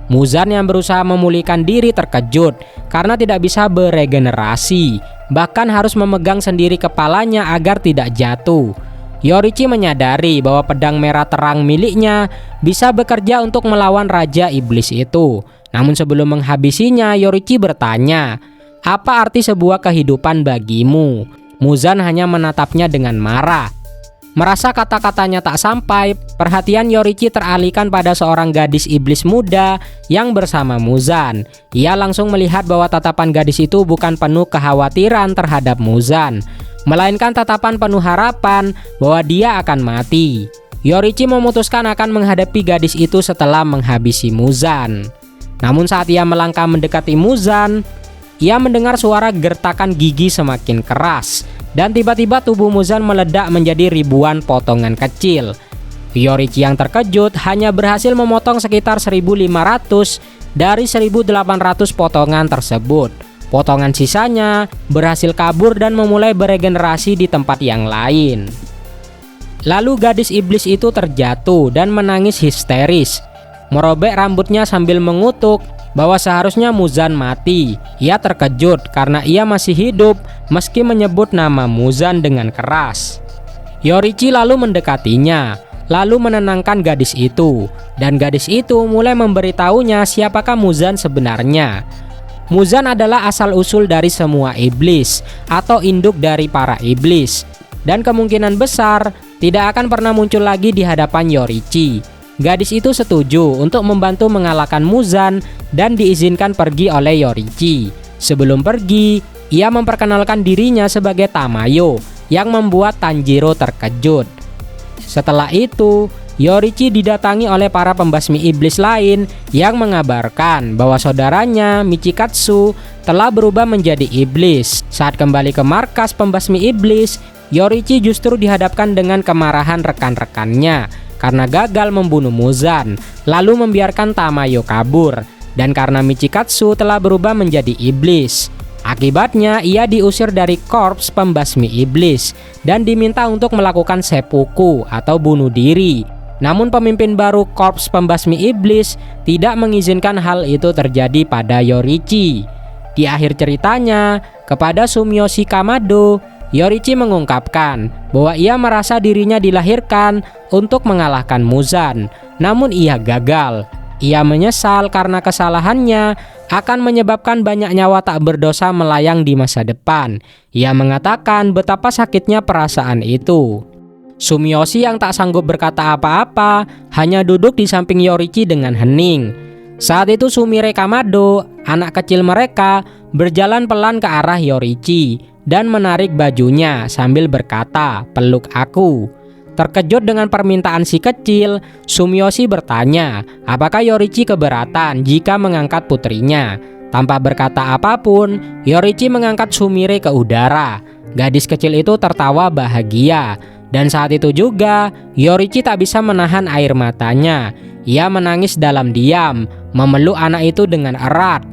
Muzan yang berusaha memulihkan diri terkejut karena tidak bisa beregenerasi, bahkan harus memegang sendiri kepalanya agar tidak jatuh. Yorichi menyadari bahwa pedang merah terang miliknya bisa bekerja untuk melawan Raja Iblis itu. Namun sebelum menghabisinya, Yorichi bertanya, "Apa arti sebuah kehidupan bagimu?" Muzan hanya menatapnya dengan marah. Merasa kata-katanya tak sampai, perhatian Yorichi teralihkan pada seorang gadis iblis muda yang bersama Muzan. Ia langsung melihat bahwa tatapan gadis itu bukan penuh kekhawatiran terhadap Muzan, melainkan tatapan penuh harapan bahwa dia akan mati. Yorichi memutuskan akan menghadapi gadis itu setelah menghabisi Muzan. Namun saat ia melangkah mendekati Muzan, ia mendengar suara gertakan gigi semakin keras. Dan tiba-tiba tubuh Muzan meledak menjadi ribuan potongan kecil. Yorichi yang terkejut hanya berhasil memotong sekitar 1.500 dari 1.800 potongan tersebut. Potongan sisanya berhasil kabur dan memulai beregenerasi di tempat yang lain. Lalu gadis iblis itu terjatuh dan menangis histeris, merobek rambutnya sambil mengutuk bahwa seharusnya Muzan mati. Ia terkejut karena ia masih hidup meski menyebut nama Muzan dengan keras. Yorichi lalu mendekatinya, lalu menenangkan gadis itu, dan gadis itu mulai memberitahunya siapakah Muzan sebenarnya. Muzan adalah asal-usul dari semua iblis atau induk dari para iblis, dan kemungkinan besar tidak akan pernah muncul lagi di hadapan Yorichi. Gadis itu setuju untuk membantu mengalahkan Muzan dan diizinkan pergi oleh Yorichi. Sebelum pergi, ia memperkenalkan dirinya sebagai Tamayo yang membuat Tanjiro terkejut. Setelah itu, Yorichi didatangi oleh para pembasmi iblis lain yang mengabarkan bahwa saudaranya Michikatsu telah berubah menjadi iblis. Saat kembali ke markas pembasmi iblis, Yorichi justru dihadapkan dengan kemarahan rekan-rekannya karena gagal membunuh Muzan, lalu membiarkan Tamayo kabur. Dan karena Michikatsu telah berubah menjadi iblis, akibatnya ia diusir dari korps pembasmi iblis dan diminta untuk melakukan seppuku atau bunuh diri. Namun pemimpin baru korps pembasmi iblis tidak mengizinkan hal itu terjadi pada Yorichi. Di akhir ceritanya, kepada Sumiyoshi Kamado, Yorichi mengungkapkan bahwa ia merasa dirinya dilahirkan untuk mengalahkan Muzan, namun ia gagal. Ia menyesal karena kesalahannya akan menyebabkan banyak nyawa tak berdosa melayang di masa depan. Ia mengatakan betapa sakitnya perasaan itu. Sumiyoshi yang tak sanggup berkata apa-apa hanya duduk di samping Yorichi dengan hening. Saat itu Sumire Kamado, anak kecil mereka, berjalan pelan ke arah Yorichi dan menarik bajunya sambil berkata, "Peluk aku." Terkejut dengan permintaan si kecil, Sumiyoshi bertanya apakah Yorichi keberatan jika mengangkat putrinya. Tanpa berkata apapun, Yorichi mengangkat Sumire ke udara. Gadis kecil itu tertawa bahagia. Dan saat itu juga, Yorichi tak bisa menahan air matanya. Ia menangis dalam diam, memeluk anak itu dengan erat.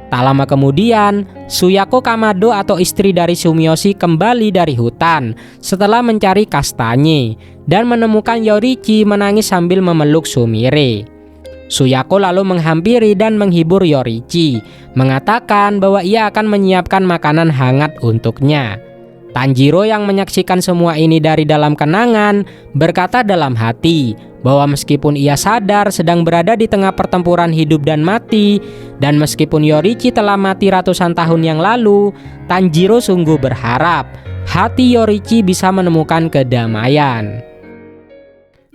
Tak lama kemudian, Suyako Kamado atau istri dari Sumiyoshi kembali dari hutan setelah mencari kastanye dan menemukan Yorichi menangis sambil memeluk Sumire. Suyako lalu menghampiri dan menghibur Yorichi, mengatakan bahwa ia akan menyiapkan makanan hangat untuknya. Tanjiro yang menyaksikan semua ini dari dalam kenangan berkata dalam hati bahwa meskipun ia sadar sedang berada di tengah pertempuran hidup dan mati, dan meskipun Yorichi telah mati ratusan tahun yang lalu, Tanjiro sungguh berharap hati Yorichi bisa menemukan kedamaian.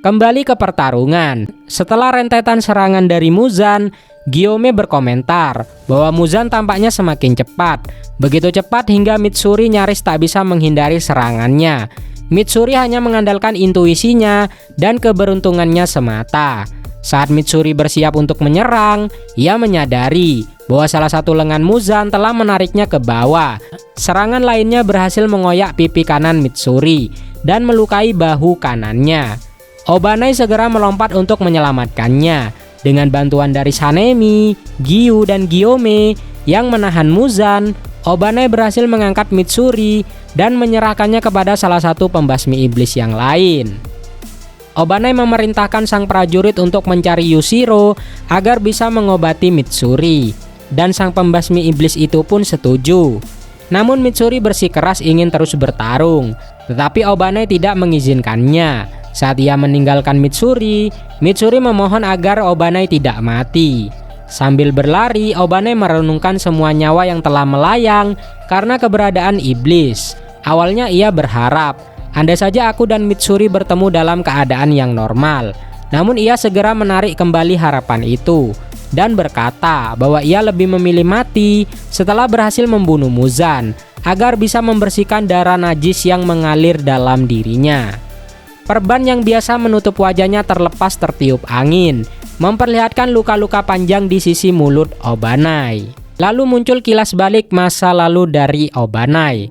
Kembali ke pertarungan. Setelah rentetan serangan dari Muzan, Gyome berkomentar bahwa Muzan tampaknya semakin cepat. Begitu cepat hingga Mitsuri nyaris tak bisa menghindari serangannya. Mitsuri hanya mengandalkan intuisinya dan keberuntungannya semata. Saat Mitsuri bersiap untuk menyerang, ia menyadari bahwa salah satu lengan Muzan telah menariknya ke bawah. Serangan lainnya berhasil mengoyak pipi kanan Mitsuri dan melukai bahu kanannya. Obanai segera melompat untuk menyelamatkannya. Dengan bantuan dari Sanemi, Giyu, dan Gyome yang menahan Muzan, Obanai berhasil mengangkat Mitsuri dan menyerahkannya kepada salah satu pembasmi iblis yang lain. Obanai memerintahkan sang prajurit untuk mencari Yushiro agar bisa mengobati Mitsuri, dan sang pembasmi iblis itu pun setuju. Namun Mitsuri bersikeras ingin terus bertarung, tetapi Obanai tidak mengizinkannya. Saat ia meninggalkan Mitsuri, Mitsuri memohon agar Obanai tidak mati. Sambil berlari, Obanai merenungkan semua nyawa yang telah melayang karena keberadaan iblis. Awalnya ia berharap, andai saja aku dan Mitsuri bertemu dalam keadaan yang normal. Namun ia segera menarik kembali harapan itu dan berkata bahwa ia lebih memilih mati setelah berhasil membunuh Muzan agar bisa membersihkan darah najis yang mengalir dalam dirinya. Perban yang biasa menutup wajahnya terlepas tertiup angin, memperlihatkan luka-luka panjang di sisi mulut Obanai. Lalu muncul kilas balik masa lalu dari Obanai.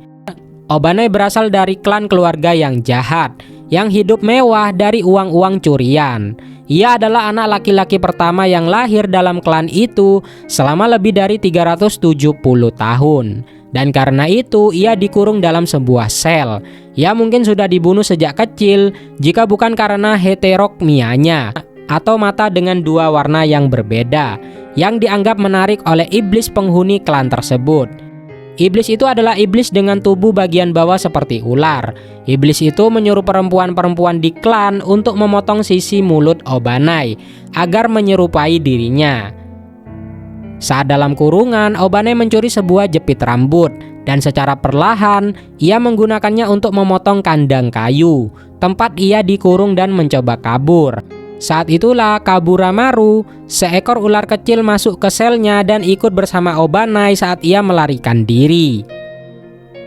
Obanai berasal dari klan keluarga yang jahat, yang hidup mewah dari uang-uang curian. Ia adalah anak laki-laki pertama yang lahir dalam klan itu selama lebih dari 370 tahun. Dan karena itu ia dikurung dalam sebuah sel. Ia mungkin sudah dibunuh sejak kecil jika bukan karena heterokmianya, atau mata dengan dua warna yang berbeda, yang dianggap menarik oleh iblis penghuni klan tersebut. Iblis itu adalah iblis dengan tubuh bagian bawah seperti ular. Iblis itu menyuruh perempuan-perempuan di klan untuk memotong sisi mulut Obanai agar menyerupai dirinya. Saat dalam kurungan, Obanai mencuri sebuah jepit rambut dan secara perlahan ia menggunakannya untuk memotong kandang kayu, tempat ia dikurung dan mencoba kabur. Saat itulah Kaburamaru, seekor ular kecil masuk ke selnya dan ikut bersama Obanai saat ia melarikan diri.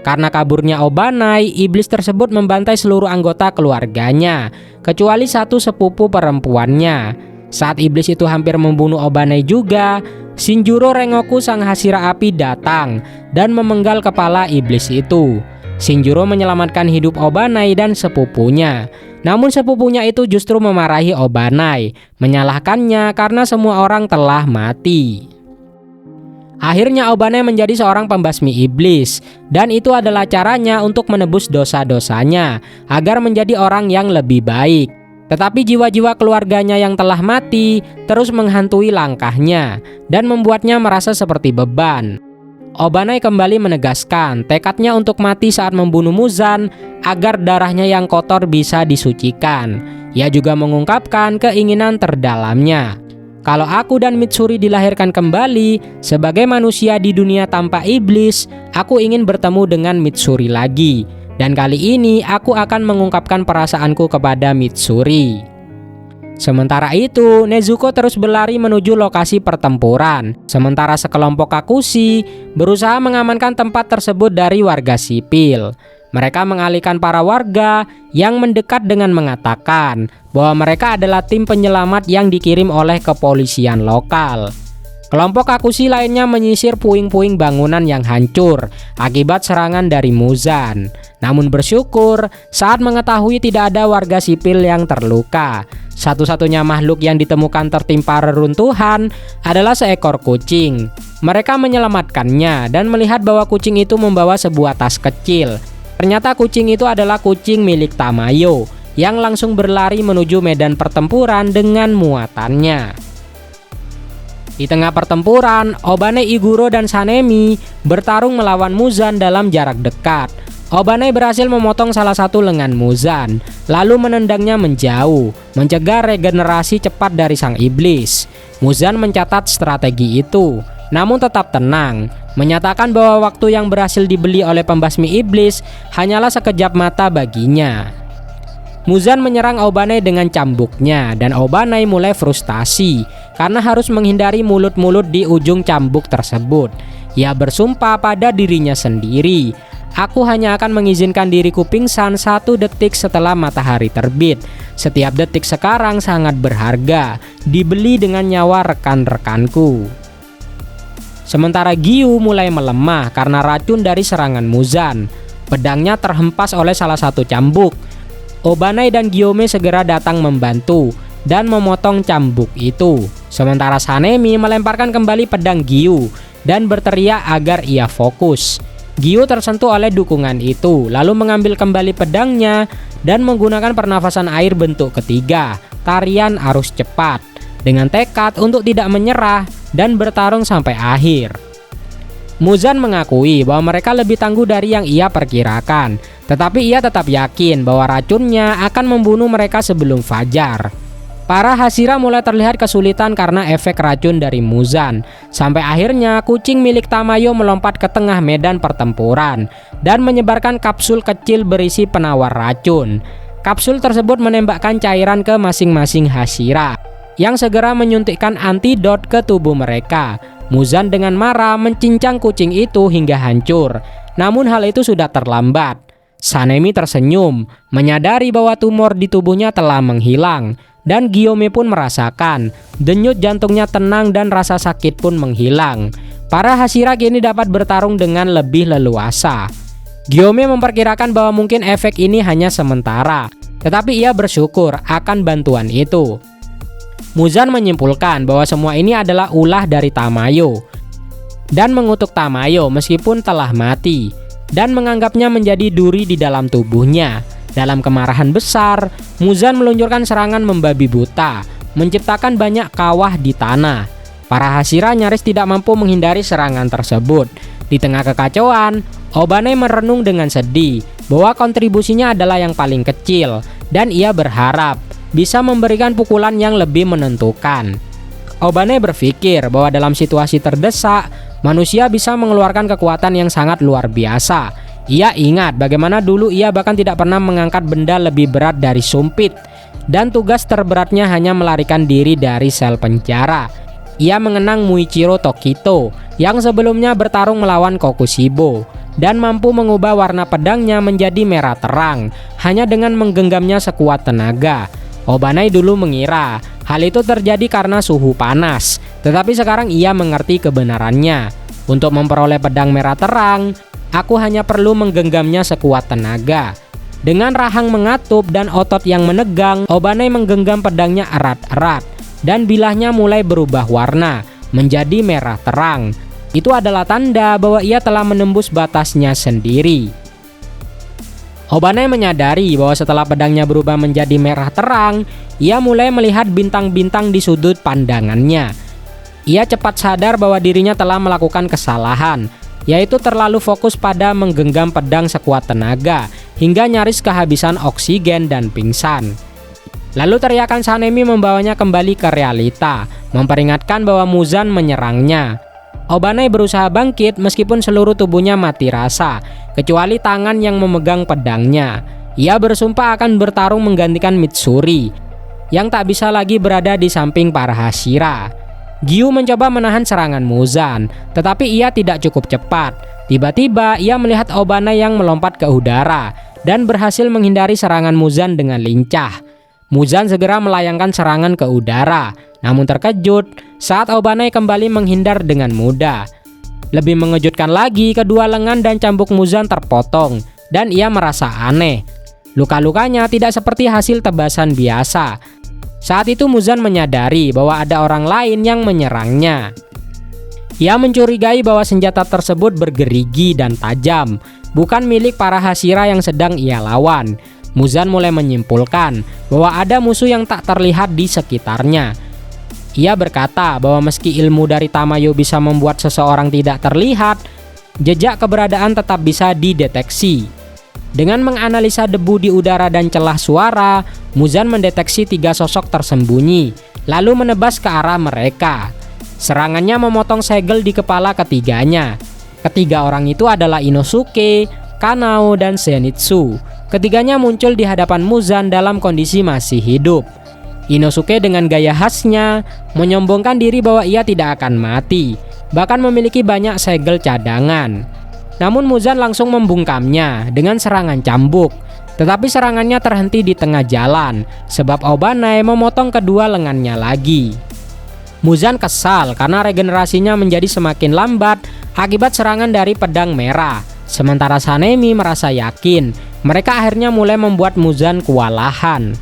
Karena kaburnya Obanai, iblis tersebut membantai seluruh anggota keluarganya, kecuali satu sepupu perempuannya. Saat iblis itu hampir membunuh Obanai juga, Shinjuro Rengoku sang Hashira api datang dan memenggal kepala iblis itu. Shinjuro menyelamatkan hidup Obanai dan sepupunya. Namun sepupunya itu justru memarahi Obanai, menyalahkannya karena semua orang telah mati. Akhirnya Obanai menjadi seorang pembasmi iblis, dan itu adalah caranya untuk menebus dosa-dosanya agar menjadi orang yang lebih baik. Tetapi jiwa-jiwa keluarganya yang telah mati terus menghantui langkahnya dan membuatnya merasa seperti beban. Obanai kembali menegaskan tekadnya untuk mati saat membunuh Muzan agar darahnya yang kotor bisa disucikan. Ia juga mengungkapkan keinginan terdalamnya. Kalau aku dan Mitsuri dilahirkan kembali sebagai manusia di dunia tanpa iblis, aku ingin bertemu dengan Mitsuri lagi. Dan kali ini aku akan mengungkapkan perasaanku kepada Mitsuri. Sementara itu, Nezuko terus berlari menuju lokasi pertempuran. Sementara sekelompok Kakushi berusaha mengamankan tempat tersebut dari warga sipil. Mereka mengalihkan para warga yang mendekat dengan mengatakan bahwa mereka adalah tim penyelamat yang dikirim oleh kepolisian lokal. Kelompok Kakushi lainnya menyisir puing-puing bangunan yang hancur akibat serangan dari Muzan. Namun bersyukur saat mengetahui tidak ada warga sipil yang terluka. Satu-satunya makhluk yang ditemukan tertimpa reruntuhan adalah seekor kucing. Mereka menyelamatkannya dan melihat bahwa kucing itu membawa sebuah tas kecil. Ternyata kucing itu adalah kucing milik Tamayo yang langsung berlari menuju medan pertempuran dengan muatannya. Di tengah pertempuran, Obanai, Iguro, dan Sanemi bertarung melawan Muzan dalam jarak dekat. Obanai berhasil memotong salah satu lengan Muzan, lalu menendangnya menjauh, mencegah regenerasi cepat dari sang iblis. Muzan mencatat strategi itu, namun tetap tenang, menyatakan bahwa waktu yang berhasil dibeli oleh pembasmi iblis hanyalah sekejap mata baginya. Muzan menyerang Obanai dengan cambuknya dan Obanai mulai frustasi karena harus menghindari mulut-mulut di ujung cambuk tersebut. Ia bersumpah pada dirinya sendiri, "Aku hanya akan mengizinkan diriku pingsan 1 detik setelah matahari terbit. Setiap detik sekarang sangat berharga, dibeli dengan nyawa rekan-rekanku." Sementara Giyu mulai melemah karena racun dari serangan Muzan. Pedangnya terhempas oleh salah satu cambuk. Obanai dan Gyome segera datang membantu dan memotong cambuk itu. Sementara Sanemi melemparkan kembali pedang Giyu dan berteriak agar ia fokus. Giyu tersentuh oleh dukungan itu, lalu mengambil kembali pedangnya dan menggunakan pernafasan air bentuk ketiga, tarian arus cepat, dengan tekad untuk tidak menyerah dan bertarung sampai akhir. Muzan mengakui bahwa mereka lebih tangguh dari yang ia perkirakan, tetapi ia tetap yakin bahwa racunnya akan membunuh mereka sebelum fajar. Para Hashira mulai terlihat kesulitan karena efek racun dari Muzan. Sampai akhirnya kucing milik Tamayo melompat ke tengah medan pertempuran dan menyebarkan kapsul kecil berisi penawar racun. Kapsul tersebut menembakkan cairan ke masing-masing Hashira yang segera menyuntikkan antidot ke tubuh mereka. Muzan dengan marah mencincang kucing itu hingga hancur. Namun hal itu sudah terlambat. Sanemi tersenyum, menyadari bahwa tumor di tubuhnya telah menghilang. Dan Gyome pun merasakan denyut jantungnya tenang dan rasa sakit pun menghilang. Para Hashira kini dapat bertarung dengan lebih leluasa. Gyome memperkirakan bahwa mungkin efek ini hanya sementara, tetapi ia bersyukur akan bantuan itu. Muzan menyimpulkan bahwa semua ini adalah ulah dari Tamayo dan mengutuk Tamayo meskipun telah mati dan menganggapnya menjadi duri di dalam tubuhnya. Dalam kemarahan besar, Muzan meluncurkan serangan membabi buta, menciptakan banyak kawah di tanah. Para Hashira nyaris tidak mampu menghindari serangan tersebut. Di tengah kekacauan, Obanai merenung dengan sedih bahwa kontribusinya adalah yang paling kecil dan ia berharap bisa memberikan pukulan yang lebih menentukan. Obanai berpikir bahwa dalam situasi terdesak, manusia bisa mengeluarkan kekuatan yang sangat luar biasa. Ia ingat bagaimana dulu ia bahkan tidak pernah mengangkat benda lebih berat dari sumpit, dan tugas terberatnya hanya melarikan diri dari sel penjara. Ia mengenang Muichiro Tokito yang sebelumnya bertarung melawan Kokushibo. dan mampu mengubah warna pedangnya menjadi merah terang hanya dengan menggenggamnya sekuat tenaga. Obanai dulu mengira hal itu terjadi karena suhu panas, tetapi sekarang ia mengerti kebenarannya. Untuk memperoleh pedang merah terang, aku hanya perlu menggenggamnya sekuat tenaga. Dengan rahang mengatup dan otot yang menegang, Obanai menggenggam pedangnya erat-erat dan bilahnya mulai berubah warna menjadi merah terang. Itu adalah tanda bahwa ia telah menembus batasnya sendiri. Obanai menyadari bahwa setelah pedangnya berubah menjadi merah terang, ia mulai melihat bintang-bintang di sudut pandangannya. Ia cepat sadar bahwa dirinya telah melakukan kesalahan, yaitu terlalu fokus pada menggenggam pedang sekuat tenaga hingga nyaris kehabisan oksigen dan pingsan. Lalu teriakan Sanemi membawanya kembali ke realita, memperingatkan bahwa Muzan menyerangnya. Obanai berusaha bangkit meskipun seluruh tubuhnya mati rasa, kecuali tangan yang memegang pedangnya. Ia bersumpah akan bertarung menggantikan Mitsuri, yang tak bisa lagi berada di samping para Hashira. Gyu mencoba menahan serangan Muzan, tetapi ia tidak cukup cepat. Tiba-tiba ia melihat Obanai yang melompat ke udara dan berhasil menghindari serangan Muzan dengan lincah. Muzan segera melayangkan serangan ke udara, namun terkejut saat Obanai kembali menghindar dengan mudah. Lebih mengejutkan lagi, kedua lengan dan cambuk Muzan terpotong dan ia merasa aneh. Luka-lukanya tidak seperti hasil tebasan biasa. Saat itu Muzan menyadari bahwa ada orang lain yang menyerangnya. Ia mencurigai bahwa senjata tersebut bergerigi dan tajam, bukan milik para Hashira yang sedang ia lawan. Muzan mulai menyimpulkan bahwa ada musuh yang tak terlihat di sekitarnya. Ia berkata bahwa meski ilmu dari Tamayo bisa membuat seseorang tidak terlihat, jejak keberadaan tetap bisa dideteksi. Dengan menganalisa debu di udara dan celah suara, Muzan mendeteksi 3 sosok tersembunyi, lalu menebas ke arah mereka. Serangannya memotong segel di kepala ketiganya. Ketiga orang itu adalah Inosuke, Kanao, dan Zenitsu. Ketiganya muncul di hadapan Muzan dalam kondisi masih hidup. Inosuke dengan gaya khasnya menyombongkan diri bahwa ia tidak akan mati, bahkan memiliki banyak segel cadangan. Namun Muzan langsung membungkamnya dengan serangan cambuk, tetapi serangannya terhenti di tengah jalan sebab Obanai memotong kedua lengannya lagi. Muzan kesal karena regenerasinya menjadi semakin lambat akibat serangan dari pedang merah. Sementara Sanemi merasa yakin mereka akhirnya mulai membuat Muzan kewalahan.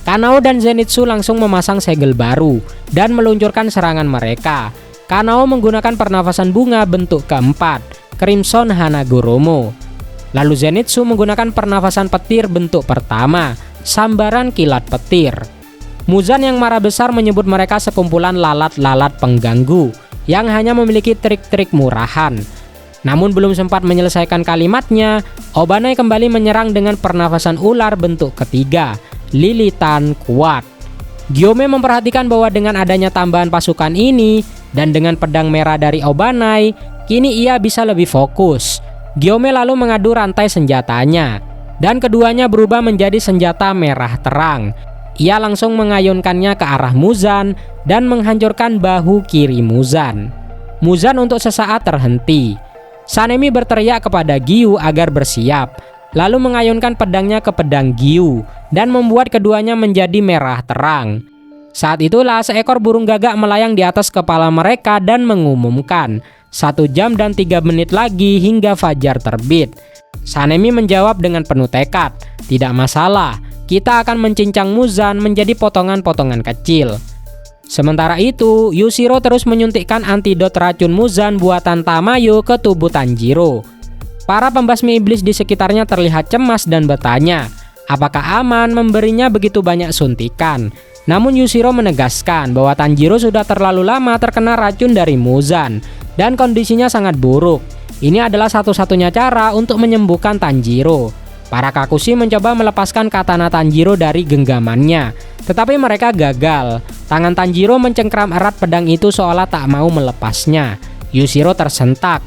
Kanao dan Zenitsu langsung memasang segel baru dan meluncurkan serangan mereka. Kanao menggunakan pernafasan bunga bentuk keempat, Crimson Hanagoromo. Lalu Zenitsu menggunakan pernafasan petir bentuk pertama, sambaran kilat petir. Muzan yang marah besar menyebut mereka sekumpulan lalat-lalat pengganggu yang hanya memiliki trik-trik murahan. Namun belum sempat menyelesaikan kalimatnya, Obanai kembali menyerang dengan pernafasan ular bentuk ketiga, lilitan kuat. Gyome memperhatikan bahwa dengan adanya tambahan pasukan ini dan dengan pedang merah dari Obanai, kini ia bisa lebih fokus. Gyome lalu mengadu rantai senjatanya, dan keduanya berubah menjadi senjata merah terang. Ia langsung mengayunkannya ke arah Muzan dan menghancurkan bahu kiri Muzan. Muzan untuk sesaat terhenti. Sanemi berteriak kepada Gyu agar bersiap, lalu mengayunkan pedangnya ke pedang Gyu dan membuat keduanya menjadi merah terang. Saat itulah seekor burung gagak melayang di atas kepala mereka dan mengumumkan 1 jam dan 3 menit lagi hingga fajar terbit. Sanemi menjawab dengan penuh tekad, "Tidak masalah, kita akan mencincang Muzan menjadi potongan-potongan kecil." Sementara itu, Yushiro terus menyuntikkan antidot racun Muzan buatan Tamayo ke tubuh Tanjiro. Para pembasmi iblis di sekitarnya terlihat cemas dan bertanya, apakah aman memberinya begitu banyak suntikan? Namun Yushiro menegaskan bahwa Tanjiro sudah terlalu lama terkena racun dari Muzan dan kondisinya sangat buruk. Ini adalah satu-satunya cara untuk menyembuhkan Tanjiro. Para Kakushi mencoba melepaskan katana Tanjiro dari genggamannya, tetapi mereka gagal. Tangan Tanjiro mencengkram erat pedang itu seolah tak mau melepasnya. Yushiro tersentak,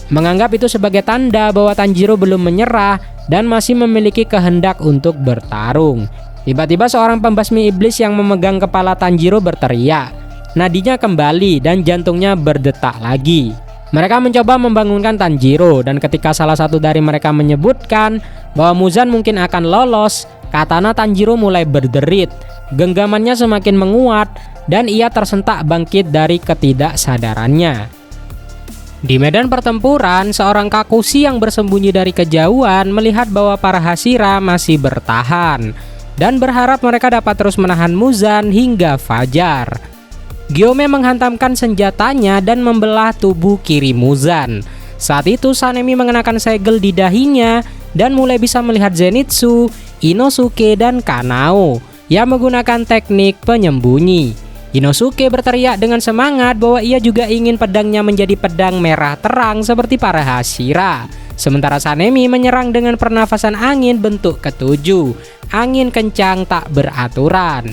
menganggap itu sebagai tanda bahwa Tanjiro belum menyerah dan masih memiliki kehendak untuk bertarung. Tiba-tiba seorang pembasmi iblis yang memegang kepala Tanjiro berteriak. Nadinya kembali dan jantungnya berdetak lagi. Mereka mencoba membangunkan Tanjiro, dan ketika salah satu dari mereka menyebutkan bahwa Muzan mungkin akan lolos, katana Tanjiro mulai berderit. Genggamannya semakin menguat dan ia tersentak bangkit dari ketidaksadarannya. Di medan pertempuran, seorang Kakushi yang bersembunyi dari kejauhan melihat bahwa para Hashira masih bertahan dan berharap mereka dapat terus menahan Muzan hingga fajar. Gyome menghantamkan senjatanya dan membelah tubuh kiri Muzan. Saat itu Sanemi mengenakan segel di dahinya dan mulai bisa melihat Zenitsu, Inosuke, dan Kanao yang menggunakan teknik penyembunyi. Inosuke berteriak dengan semangat bahwa ia juga ingin pedangnya menjadi pedang merah terang seperti para Hashira. Sementara Sanemi menyerang dengan pernafasan angin bentuk ketujuh, angin kencang tak beraturan.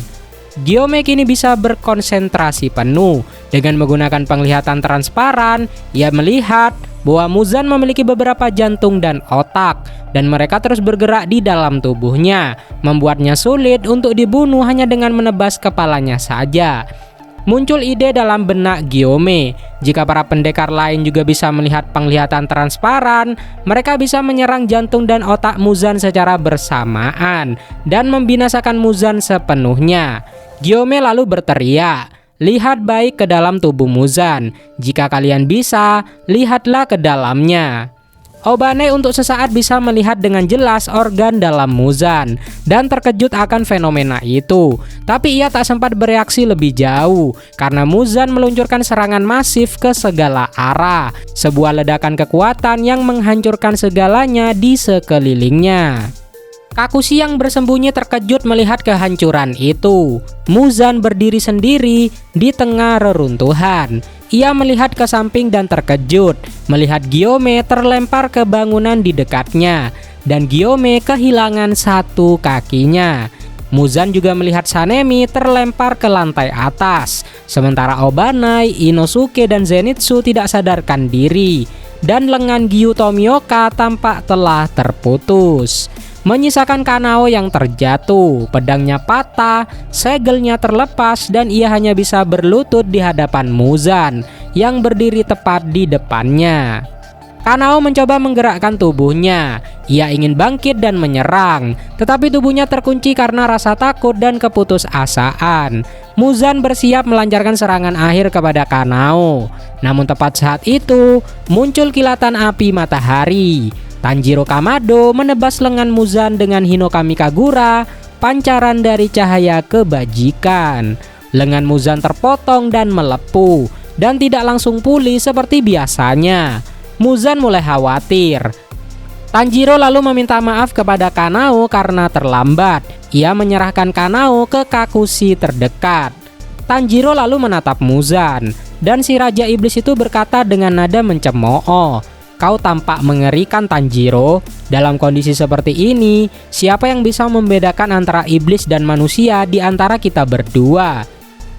Gyome kini bisa berkonsentrasi penuh. Dengan menggunakan penglihatan transparan, ia melihat bahwa Muzan memiliki beberapa jantung dan otak, dan mereka terus bergerak di dalam tubuhnya, membuatnya sulit untuk dibunuh hanya dengan menebas kepalanya saja. Muncul ide dalam benak Gyome, jika para pendekar lain juga bisa melihat penglihatan transparan, mereka bisa menyerang jantung dan otak Muzan secara bersamaan dan membinasakan Muzan sepenuhnya. Gyome lalu berteriak, "Lihat baik ke dalam tubuh Muzan. Jika kalian bisa, lihatlah ke dalamnya." Obane untuk sesaat bisa melihat dengan jelas organ dalam Muzan dan terkejut akan fenomena itu. Tapi ia tak sempat bereaksi lebih jauh karena Muzan meluncurkan serangan masif ke segala arah, sebuah ledakan kekuatan yang menghancurkan segalanya di sekelilingnya. Kakushi yang bersembunyi terkejut melihat kehancuran itu. Muzan berdiri sendiri di tengah reruntuhan. Ia melihat ke samping dan terkejut melihat Gyome terlempar ke bangunan di dekatnya, dan Gyome kehilangan satu kakinya. Muzan juga melihat Sanemi terlempar ke lantai atas, sementara Obanai, Inosuke, dan Zenitsu tidak sadarkan diri, dan lengan Gyu Tomioka tampak telah terputus. Menyisakan Kanao yang terjatuh, pedangnya patah, segelnya terlepas, dan ia hanya bisa berlutut di hadapan Muzan yang berdiri tepat di depannya. Kanao mencoba menggerakkan tubuhnya. Ia ingin bangkit dan menyerang, tetapi tubuhnya terkunci karena rasa takut dan keputusasaan. Muzan bersiap melancarkan serangan akhir kepada Kanao. Namun tepat saat itu, muncul kilatan api matahari. Tanjiro Kamado menebas lengan Muzan dengan Hinokami Kagura, pancaran dari cahaya kebajikan. Lengan Muzan terpotong dan melepuh, dan tidak langsung pulih seperti biasanya. Muzan mulai khawatir. Tanjiro lalu meminta maaf kepada Kanao karena terlambat. Ia menyerahkan Kanao ke Kakushi terdekat. Tanjiro lalu menatap Muzan, dan si Raja Iblis itu berkata dengan nada mencemooh, "Kau tampak mengerikan, Tanjiro. Dalam kondisi seperti ini, siapa yang bisa membedakan antara iblis dan manusia di antara kita berdua?"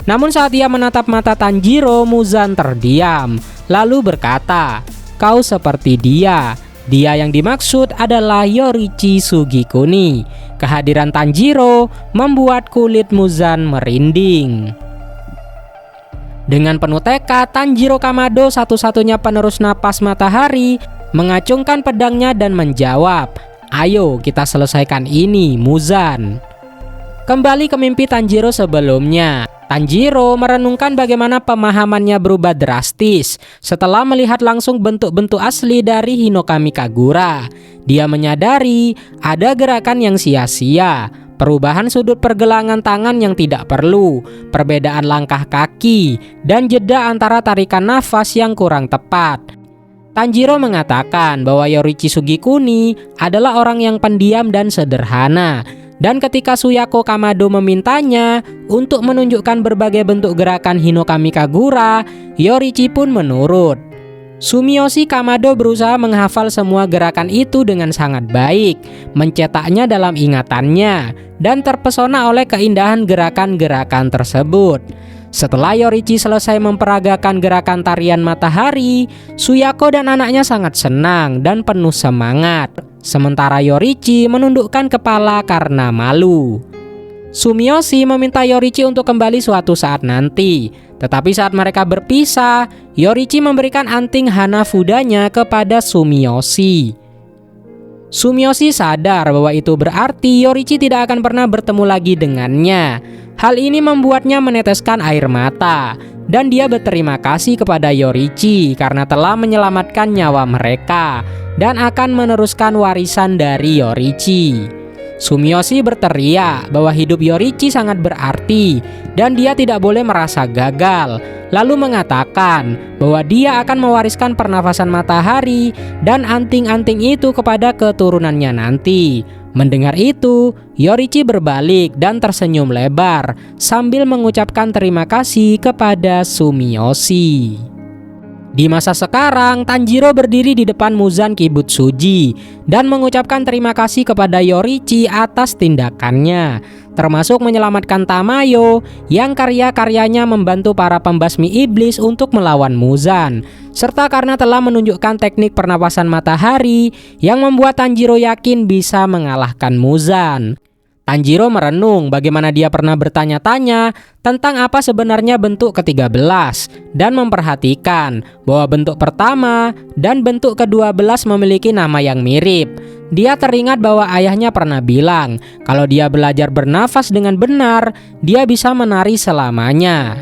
Namun saat ia menatap mata Tanjiro, Muzan terdiam, lalu berkata, "Kau seperti dia. Dia yang dimaksud adalah Yorichi Sugikuni." Kehadiran Tanjiro membuat kulit Muzan merinding. Dengan penuh tekad, Tanjiro Kamado, satu-satunya penerus napas matahari, mengacungkan pedangnya dan menjawab, "Ayo kita selesaikan ini, Muzan." Kembali ke mimpi Tanjiro sebelumnya. Tanjiro merenungkan bagaimana pemahamannya berubah drastis setelah melihat langsung bentuk-bentuk asli dari Hinokami Kagura. Dia menyadari ada gerakan yang sia-sia, perubahan sudut pergelangan tangan yang tidak perlu, perbedaan langkah kaki, dan jeda antara tarikan nafas yang kurang tepat. Tanjiro mengatakan bahwa Yorichi Sugikuni adalah orang yang pendiam dan sederhana, dan ketika Suyako Kamado memintanya untuk menunjukkan berbagai bentuk gerakan Hinokami Kagura, Yorichi pun menurut. Sumiyoshi Kamado berusaha menghafal semua gerakan itu dengan sangat baik, mencetaknya dalam ingatannya, dan terpesona oleh keindahan gerakan-gerakan tersebut. Setelah Yorichi selesai memperagakan gerakan tarian matahari, Suyako dan anaknya sangat senang dan penuh semangat. Sementara Yorichi menundukkan kepala karena malu. Sumiyoshi meminta Yorichi untuk kembali suatu saat nanti. Tetapi saat mereka berpisah, Yorichi memberikan anting Hanafudanya kepada Sumiyoshi. Sumiyoshi sadar bahwa itu berarti Yorichi tidak akan pernah bertemu lagi dengannya. Hal ini membuatnya meneteskan air mata, dan dia berterima kasih kepada Yorichi karena telah menyelamatkan nyawa mereka dan akan meneruskan warisan dari Yorichi. Sumiyoshi berteriak bahwa hidup Yorichi sangat berarti dan dia tidak boleh merasa gagal, lalu mengatakan bahwa dia akan mewariskan pernafasan matahari dan anting-anting itu kepada keturunannya nanti. Mendengar itu, Yorichi berbalik dan tersenyum lebar sambil mengucapkan terima kasih kepada Sumiyoshi. Di masa sekarang, Tanjiro berdiri di depan Muzan Kibutsuji dan mengucapkan terima kasih kepada Yorichi atas tindakannya, termasuk menyelamatkan Tamayo yang karya-karyanya membantu para pembasmi iblis untuk melawan Muzan, serta karena telah menunjukkan teknik pernapasan matahari yang membuat Tanjiro yakin bisa mengalahkan Muzan. Tanjiro merenung bagaimana dia pernah bertanya-tanya tentang apa sebenarnya bentuk ke-13 dan memperhatikan bahwa bentuk pertama dan bentuk ke-12 memiliki nama yang mirip. Dia teringat bahwa ayahnya pernah bilang kalau dia belajar bernafas dengan benar, dia bisa menari selamanya.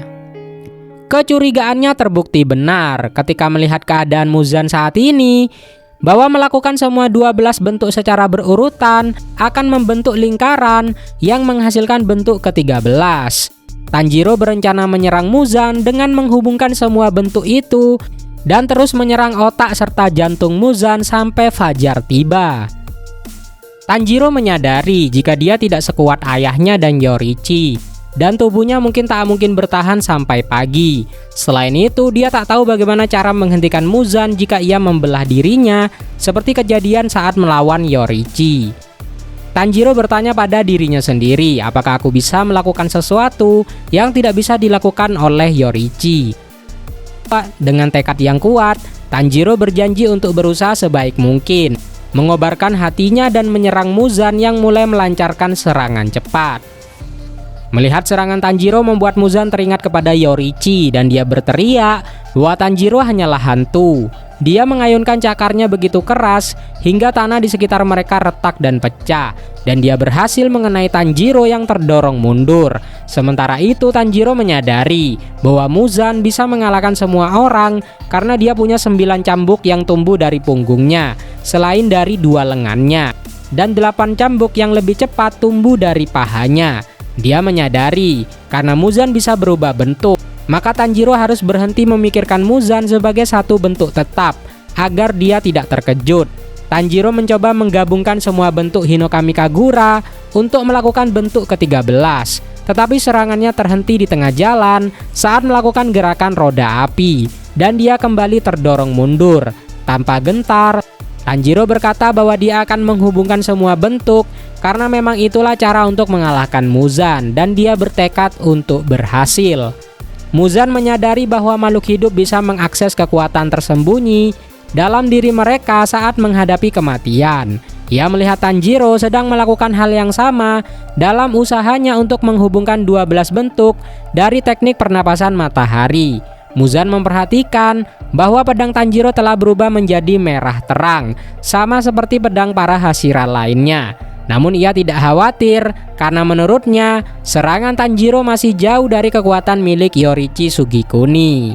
Kecurigaannya terbukti benar ketika melihat keadaan Muzan saat ini, bahwa melakukan semua 12 bentuk secara berurutan akan membentuk lingkaran yang menghasilkan bentuk ke-13. Tanjiro berencana menyerang Muzan dengan menghubungkan semua bentuk itu dan terus menyerang otak serta jantung Muzan sampai fajar tiba. Tanjiro menyadari jika dia tidak sekuat ayahnya dan Yorichi, dan tubuhnya tak mungkin bertahan sampai pagi. Selain itu, dia tak tahu bagaimana cara menghentikan Muzan jika ia membelah dirinya, seperti kejadian saat melawan Yorichi. Tanjiro bertanya pada dirinya sendiri, apakah aku bisa melakukan sesuatu yang tidak bisa dilakukan oleh Yorichi? Dengan tekad yang kuat, Tanjiro berjanji untuk berusaha sebaik mungkin, mengobarkan hatinya dan menyerang Muzan yang mulai melancarkan serangan cepat. Melihat serangan Tanjiro membuat Muzan teringat kepada Yorichi dan dia berteriak bahwa Tanjiro hanyalah hantu. Dia mengayunkan cakarnya begitu keras hingga tanah di sekitar mereka retak dan pecah, dan dia berhasil mengenai Tanjiro yang terdorong mundur. Sementara itu Tanjiro menyadari bahwa Muzan bisa mengalahkan semua orang karena dia punya 9 cambuk yang tumbuh dari punggungnya selain dari 2 lengannya, dan 8 cambuk yang lebih cepat tumbuh dari pahanya. Dia menyadari karena Muzan bisa berubah bentuk, maka Tanjiro harus berhenti memikirkan Muzan sebagai satu bentuk tetap agar dia tidak terkejut. Tanjiro mencoba menggabungkan semua bentuk Hinokami Kagura untuk melakukan bentuk ke-13, tetapi serangannya terhenti di tengah jalan saat melakukan gerakan roda api dan dia kembali terdorong mundur. Tanpa gentar, Tanjiro berkata bahwa dia akan menghubungkan semua bentuk karena memang itulah cara untuk mengalahkan Muzan, dan dia bertekad untuk berhasil. Muzan menyadari bahwa makhluk hidup bisa mengakses kekuatan tersembunyi dalam diri mereka saat menghadapi kematian. Ia melihat Tanjiro sedang melakukan hal yang sama dalam usahanya untuk menghubungkan 12 bentuk dari teknik pernapasan matahari. Muzan memperhatikan bahwa pedang Tanjiro telah berubah menjadi merah terang, sama seperti pedang para Hashira lainnya. Namun ia tidak khawatir karena menurutnya serangan Tanjiro masih jauh dari kekuatan milik Yorichi Sugikuni.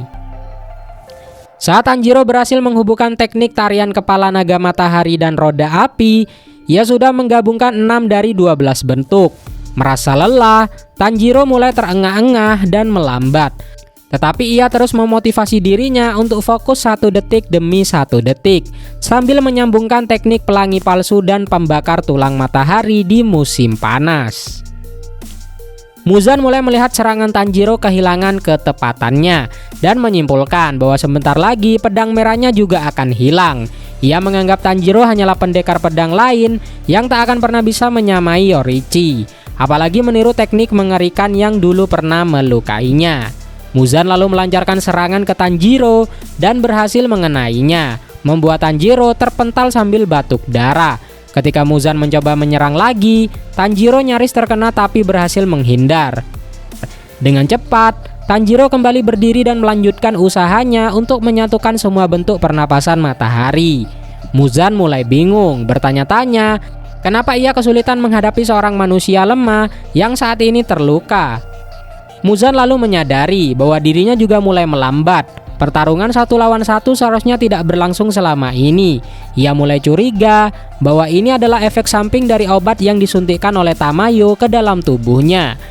Saat Tanjiro berhasil menghubungkan teknik tarian kepala naga matahari dan roda api, ia sudah menggabungkan 6 dari 12 bentuk. Merasa lelah, Tanjiro mulai terengah-engah dan melambat. Tetapi ia terus memotivasi dirinya untuk fokus 1 detik demi 1 detik sambil menyambungkan teknik pelangi palsu dan pembakar tulang matahari di musim panas. Muzan mulai melihat serangan Tanjiro kehilangan ketepatannya dan menyimpulkan bahwa sebentar lagi pedang merahnya juga akan hilang. Ia menganggap Tanjiro hanyalah pendekar pedang lain yang tak akan pernah bisa menyamai Yorichi, apalagi meniru teknik mengerikan yang dulu pernah melukainya. Muzan lalu melancarkan serangan ke Tanjiro dan berhasil mengenainya, membuat Tanjiro terpental sambil batuk darah. Ketika Muzan mencoba menyerang lagi, Tanjiro nyaris terkena tapi berhasil menghindar. Dengan cepat, Tanjiro kembali berdiri dan melanjutkan usahanya untuk menyatukan semua bentuk pernapasan matahari. Muzan mulai bingung, bertanya-tanya, kenapa ia kesulitan menghadapi seorang manusia lemah yang saat ini terluka. Muzan lalu menyadari bahwa dirinya juga mulai melambat. Pertarungan 1 lawan 1 seharusnya tidak berlangsung selama ini. Ia mulai curiga bahwa ini adalah efek samping dari obat yang disuntikkan oleh Tamayo ke dalam tubuhnya.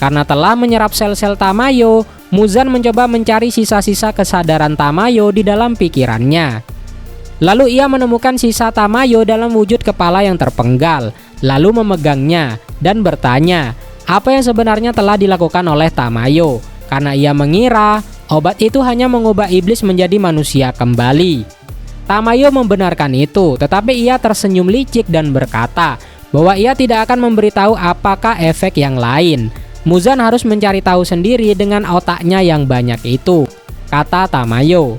Karena telah menyerap sel-sel Tamayo, Muzan mencoba mencari sisa-sisa kesadaran Tamayo di dalam pikirannya. Lalu ia menemukan sisa Tamayo dalam wujud kepala yang terpenggal, lalu memegangnya dan bertanya, apa yang sebenarnya telah dilakukan oleh Tamayo, karena ia mengira obat itu hanya mengubah iblis menjadi manusia kembali. Tamayo membenarkan itu, tetapi ia tersenyum licik dan berkata bahwa ia tidak akan memberitahu apakah efek yang lain. Muzan harus mencari tahu sendiri dengan otaknya yang banyak itu, kata Tamayo.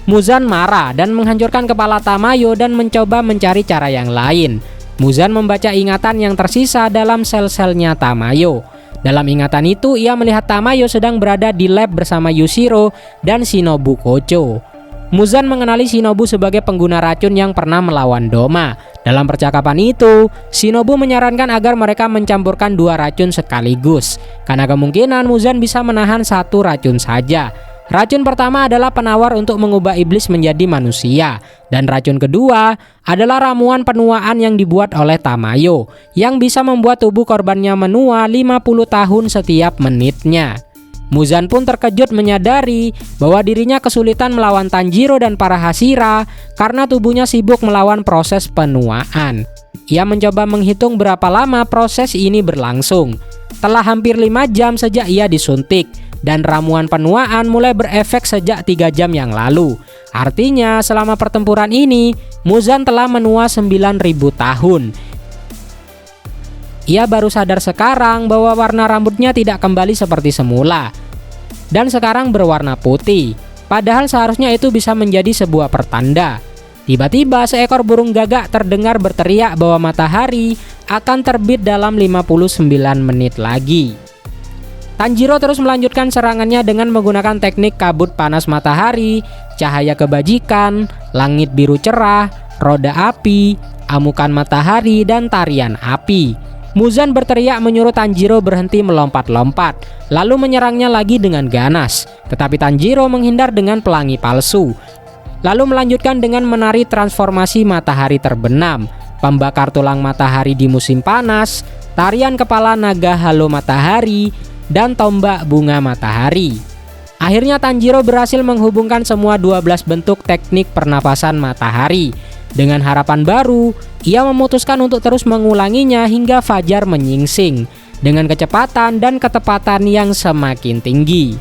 Muzan marah dan menghancurkan kepala Tamayo dan mencoba mencari cara yang lain. Muzan membaca ingatan yang tersisa dalam sel-selnya Tamayo. Dalam ingatan itu, ia melihat Tamayo sedang berada di lab bersama Yushiro dan Shinobu Kocho. Muzan mengenali Shinobu sebagai pengguna racun yang pernah melawan Doma. Dalam percakapan itu, Shinobu menyarankan agar mereka mencampurkan 2 racun sekaligus, karena kemungkinan Muzan bisa menahan 1 racun saja. Racun pertama adalah penawar untuk mengubah iblis menjadi manusia, dan racun kedua adalah ramuan penuaan yang dibuat oleh Tamayo, yang bisa membuat tubuh korbannya menua 50 tahun setiap menitnya. Muzan pun terkejut menyadari bahwa dirinya kesulitan melawan Tanjiro dan para Hashira karena tubuhnya sibuk melawan proses penuaan. Ia mencoba menghitung berapa lama proses ini berlangsung. Telah hampir 5 jam sejak ia disuntik, dan ramuan penuaan mulai berefek sejak 3 jam yang lalu. Artinya selama pertempuran ini, Muzan telah menua 9.000 tahun. Ia baru sadar sekarang bahwa warna rambutnya tidak kembali seperti semula, dan sekarang berwarna putih. Padahal seharusnya itu bisa menjadi sebuah pertanda. Tiba-tiba seekor burung gagak terdengar berteriak bahwa matahari akan terbit dalam 59 menit lagi. Tanjiro terus melanjutkan serangannya dengan menggunakan teknik kabut panas matahari, cahaya kebajikan, langit biru cerah, roda api, amukan matahari, dan tarian api. Muzan berteriak menyuruh Tanjiro berhenti melompat-lompat, lalu menyerangnya lagi dengan ganas. Tetapi Tanjiro menghindar dengan pelangi palsu, lalu melanjutkan dengan menari transformasi matahari terbenam, pembakar tulang matahari di musim panas, tarian kepala naga halo matahari, dan tombak bunga matahari. Akhirnya Tanjiro berhasil menghubungkan semua 12 bentuk teknik pernapasan matahari. Dengan harapan baru, ia memutuskan untuk terus mengulanginya hingga fajar menyingsing dengan kecepatan dan ketepatan yang semakin tinggi.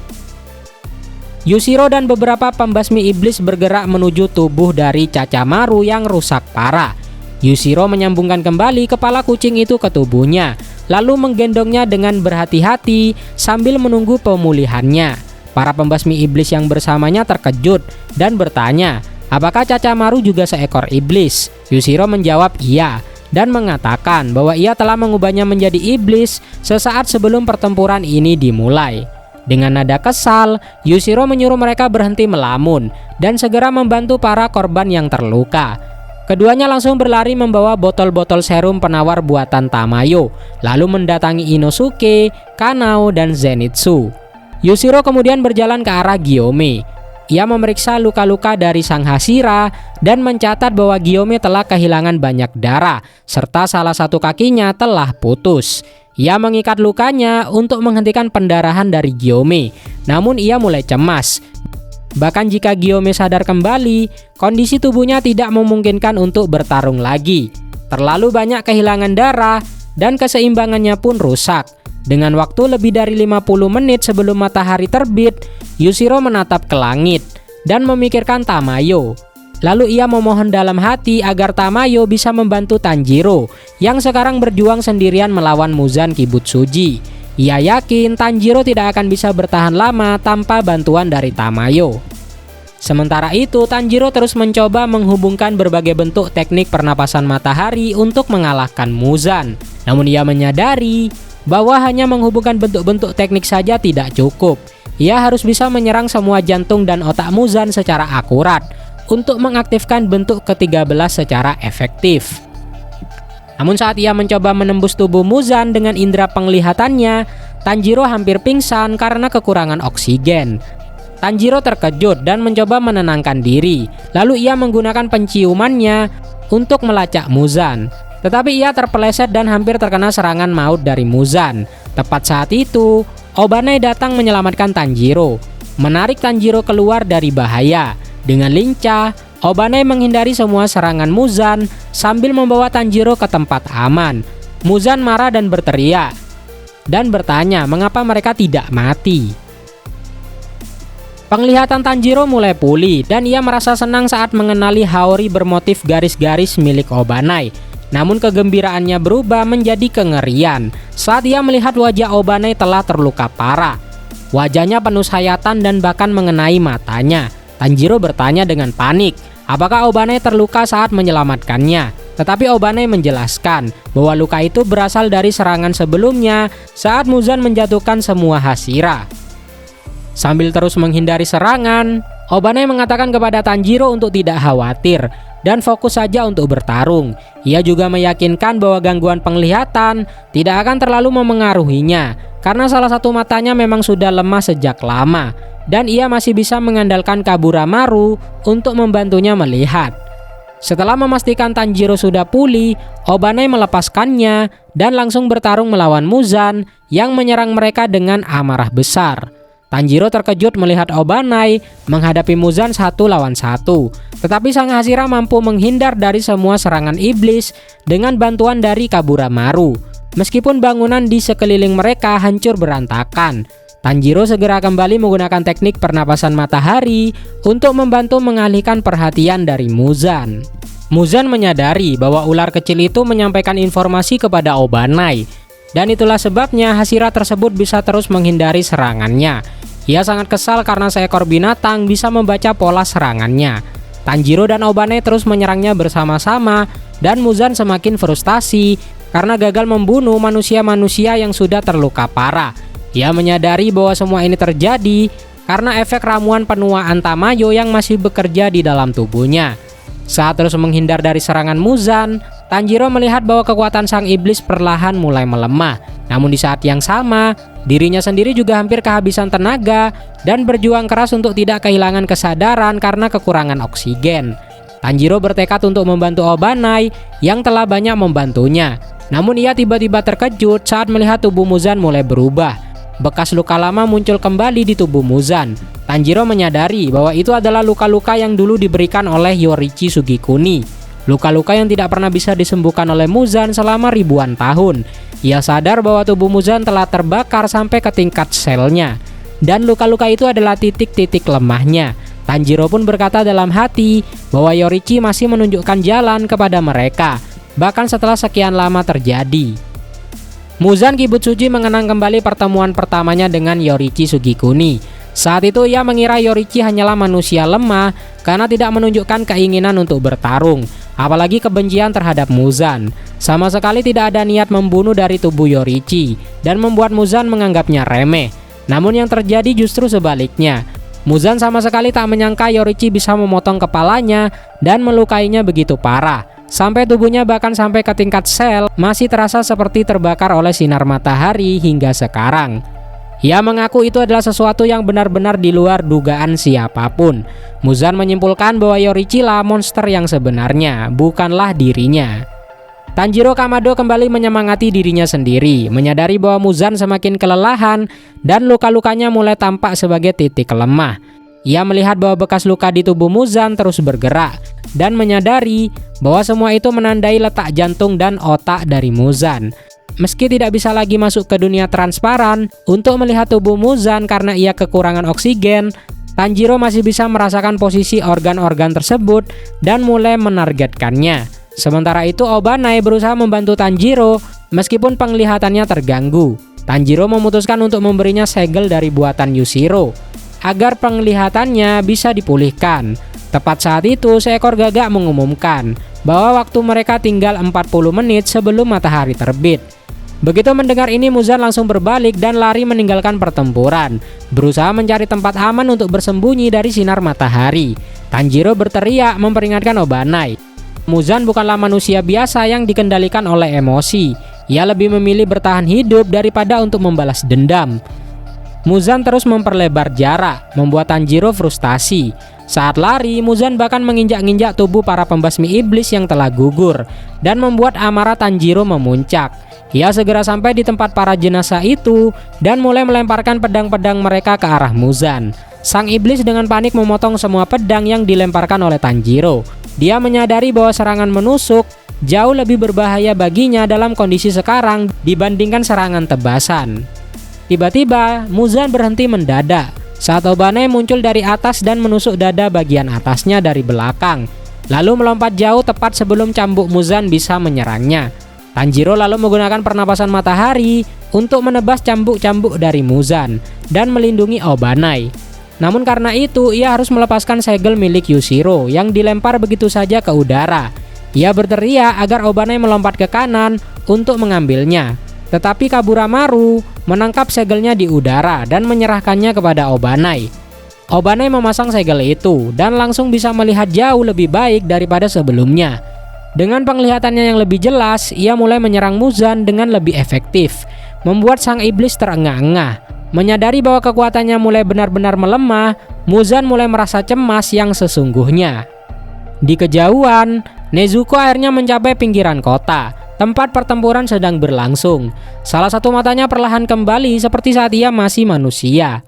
Yushiro dan beberapa pembasmi iblis bergerak menuju tubuh dari Cacamaru yang rusak parah. Yushiro menyambungkan kembali kepala kucing itu ke tubuhnya, lalu menggendongnya dengan berhati-hati sambil menunggu pemulihannya. Para pembasmi iblis yang bersamanya terkejut dan bertanya, apakah Cacamaru juga seekor iblis? Yushiro menjawab iya, dan mengatakan bahwa ia telah mengubahnya menjadi iblis sesaat sebelum pertempuran ini dimulai. Dengan nada kesal, Yushiro menyuruh mereka berhenti melamun dan segera membantu para korban yang terluka. Keduanya langsung berlari membawa botol-botol serum penawar buatan Tamayo, lalu mendatangi Inosuke, Kanao, dan Zenitsu. Yushiro kemudian berjalan ke arah Gyome. Ia memeriksa luka-luka dari sang Hashira dan mencatat bahwa Gyome telah kehilangan banyak darah, serta salah satu kakinya telah putus. Ia mengikat lukanya untuk menghentikan pendarahan dari Gyome, namun ia mulai cemas. Bahkan jika Gyome sadar kembali, kondisi tubuhnya tidak memungkinkan untuk bertarung lagi. Terlalu banyak kehilangan darah dan keseimbangannya pun rusak. Dengan waktu lebih dari 50 menit sebelum matahari terbit, Yushiro menatap ke langit dan memikirkan Tamayo. Lalu ia memohon dalam hati agar Tamayo bisa membantu Tanjiro yang sekarang berjuang sendirian melawan Muzan Kibutsuji. Ia yakin Tanjiro tidak akan bisa bertahan lama tanpa bantuan dari Tamayo. Sementara itu, Tanjiro terus mencoba menghubungkan berbagai bentuk teknik pernapasan matahari untuk mengalahkan Muzan. Namun ia menyadari bahwa hanya menghubungkan bentuk-bentuk teknik saja tidak cukup. Ia harus bisa menyerang semua jantung dan otak Muzan secara akurat untuk mengaktifkan bentuk ke-13 secara efektif. Namun saat ia mencoba menembus tubuh Muzan dengan indera penglihatannya, Tanjiro hampir pingsan karena kekurangan oksigen. Tanjiro terkejut dan mencoba menenangkan diri. Lalu ia menggunakan penciumannya untuk melacak Muzan. Tetapi ia terpeleset dan hampir terkena serangan maut dari Muzan. Tepat saat itu, Obanai datang menyelamatkan Tanjiro, menarik Tanjiro keluar dari bahaya. Dengan lincah, Obanai menghindari semua serangan Muzan sambil membawa Tanjiro ke tempat aman. Muzan marah dan berteriak dan bertanya mengapa mereka tidak mati. Penglihatan Tanjiro mulai pulih dan ia merasa senang saat mengenali Haori bermotif garis-garis milik Obanai. Namun kegembiraannya berubah menjadi kengerian saat ia melihat wajah Obanai telah terluka parah. Wajahnya penuh sayatan dan bahkan mengenai matanya. Tanjiro bertanya dengan panik, apakah Obanai terluka saat menyelamatkannya? Tetapi Obanai menjelaskan bahwa luka itu berasal dari serangan sebelumnya saat Muzan menjatuhkan semua Hashira. Sambil terus menghindari serangan, Obanai mengatakan kepada Tanjiro untuk tidak khawatir dan fokus saja untuk bertarung. Ia juga meyakinkan bahwa gangguan penglihatan tidak akan terlalu memengaruhinya karena salah satu matanya memang sudah lemah sejak lama dan ia masih bisa mengandalkan Kaburamaru untuk membantunya melihat. Setelah memastikan Tanjiro sudah pulih, Obanai melepaskannya dan langsung bertarung melawan Muzan yang menyerang mereka dengan amarah besar. Tanjiro terkejut melihat Obanai menghadapi Muzan 1 lawan 1. Tetapi sang Hashira mampu menghindar dari semua serangan iblis dengan bantuan dari Kaburamaru. Meskipun bangunan di sekeliling mereka hancur berantakan, Tanjiro segera kembali menggunakan teknik pernapasan matahari untuk membantu mengalihkan perhatian dari Muzan. Muzan menyadari bahwa ular kecil itu menyampaikan informasi kepada Obanai. Dan itulah sebabnya Hashira tersebut bisa terus menghindari serangannya. Ia sangat kesal karena seekor binatang bisa membaca pola serangannya. Tanjiro dan Obanai terus menyerangnya bersama-sama dan Muzan semakin frustasi karena gagal membunuh manusia-manusia yang sudah terluka parah. Ia menyadari bahwa semua ini terjadi karena efek ramuan penuaan Tamayo yang masih bekerja di dalam tubuhnya. Saat terus menghindar dari serangan Muzan, Tanjiro melihat bahwa kekuatan sang iblis perlahan mulai melemah. Namun di saat yang sama, dirinya sendiri juga hampir kehabisan tenaga dan berjuang keras untuk tidak kehilangan kesadaran karena kekurangan oksigen. Tanjiro bertekad untuk membantu Obanai yang telah banyak membantunya. Namun ia tiba-tiba terkejut saat melihat tubuh Muzan mulai berubah. Bekas luka lama muncul kembali di tubuh Muzan. Tanjiro menyadari bahwa itu adalah luka-luka yang dulu diberikan oleh Yorichi Sugikuni. Luka-luka yang tidak pernah bisa disembuhkan oleh Muzan selama ribuan tahun. Ia sadar bahwa tubuh Muzan telah terbakar sampai ke tingkat selnya. Dan luka-luka itu adalah titik-titik lemahnya. Tanjiro pun berkata dalam hati bahwa Yorichi masih menunjukkan jalan kepada mereka, bahkan setelah sekian lama terjadi. Muzan Kibutsuji mengenang kembali pertemuan pertamanya dengan Yorichi Sugikuni. Saat itu ia mengira Yorichi hanyalah manusia lemah karena tidak menunjukkan keinginan untuk bertarung, apalagi kebencian terhadap Muzan. Sama sekali tidak ada niat membunuh dari tubuh Yorichi dan membuat Muzan menganggapnya remeh. Namun yang terjadi justru sebaliknya. Muzan sama sekali tak menyangka Yorichi bisa memotong kepalanya dan melukainya begitu parah. Sampai tubuhnya bahkan sampai ke tingkat sel masih terasa seperti terbakar oleh sinar matahari hingga sekarang. Ia mengaku itu adalah sesuatu yang benar-benar di luar dugaan siapapun. Muzan menyimpulkan bahwa Yorichi lah monster yang sebenarnya, bukanlah dirinya. Tanjiro Kamado kembali menyemangati dirinya sendiri, menyadari bahwa Muzan semakin kelelahan dan luka-lukanya mulai tampak sebagai titik lemah. Ia melihat bahwa bekas luka di tubuh Muzan terus bergerak dan menyadari bahwa semua itu menandai letak jantung dan otak dari Muzan. Meski tidak bisa lagi masuk ke dunia transparan untuk melihat tubuh Muzan karena ia kekurangan oksigen, Tanjiro masih bisa merasakan posisi organ-organ tersebut dan mulai menargetkannya. Sementara itu Obanai berusaha membantu Tanjiro meskipun penglihatannya terganggu. Tanjiro memutuskan untuk memberinya segel dari buatan Yushiro. agar penglihatannya bisa dipulihkan. Tepat saat itu, seekor gagak mengumumkan bahwa waktu mereka tinggal 40 menit sebelum matahari terbit. Begitu mendengar ini, Muzan langsung berbalik dan lari meninggalkan pertempuran, berusaha mencari tempat aman untuk bersembunyi dari sinar matahari. Tanjiro berteriak memperingatkan Obanai. Muzan bukanlah manusia biasa yang dikendalikan oleh emosi. Ia lebih memilih bertahan hidup daripada untuk membalas dendam. Muzan terus memperlebar jarak, membuat Tanjiro frustasi. Saat lari, Muzan bahkan menginjak-injak tubuh para pembasmi iblis yang telah gugur, dan membuat amarah Tanjiro memuncak. Ia segera sampai di tempat para jenazah itu, dan mulai melemparkan pedang-pedang mereka ke arah Muzan. Sang iblis dengan panik memotong semua pedang yang dilemparkan oleh Tanjiro. Dia menyadari bahwa serangan menusuk jauh lebih berbahaya baginya dalam kondisi sekarang dibandingkan serangan tebasan. Tiba-tiba, Muzan berhenti mendadak saat Obanai muncul dari atas dan menusuk dada bagian atasnya dari belakang, lalu melompat jauh tepat sebelum cambuk Muzan bisa menyerangnya. Tanjiro lalu menggunakan pernapasan matahari untuk menebas cambuk-cambuk dari Muzan dan melindungi Obanai. Namun karena itu, ia harus melepaskan segel milik Yushiro yang dilempar begitu saja ke udara. Ia berteriak agar Obanai melompat ke kanan untuk mengambilnya. Tetapi Kaburamaru menangkap segelnya di udara dan menyerahkannya kepada Obanai. Obanai memasang segel itu dan langsung bisa melihat jauh lebih baik daripada sebelumnya. Dengan penglihatannya yang lebih jelas, ia mulai menyerang Muzan dengan lebih efektif, membuat sang iblis terengah-engah. Menyadari bahwa kekuatannya mulai benar-benar melemah, Muzan mulai merasa cemas yang sesungguhnya. Di kejauhan, Nezuko akhirnya mencapai pinggiran kota. Tempat pertempuran sedang berlangsung. Salah satu matanya perlahan kembali seperti saat ia masih manusia.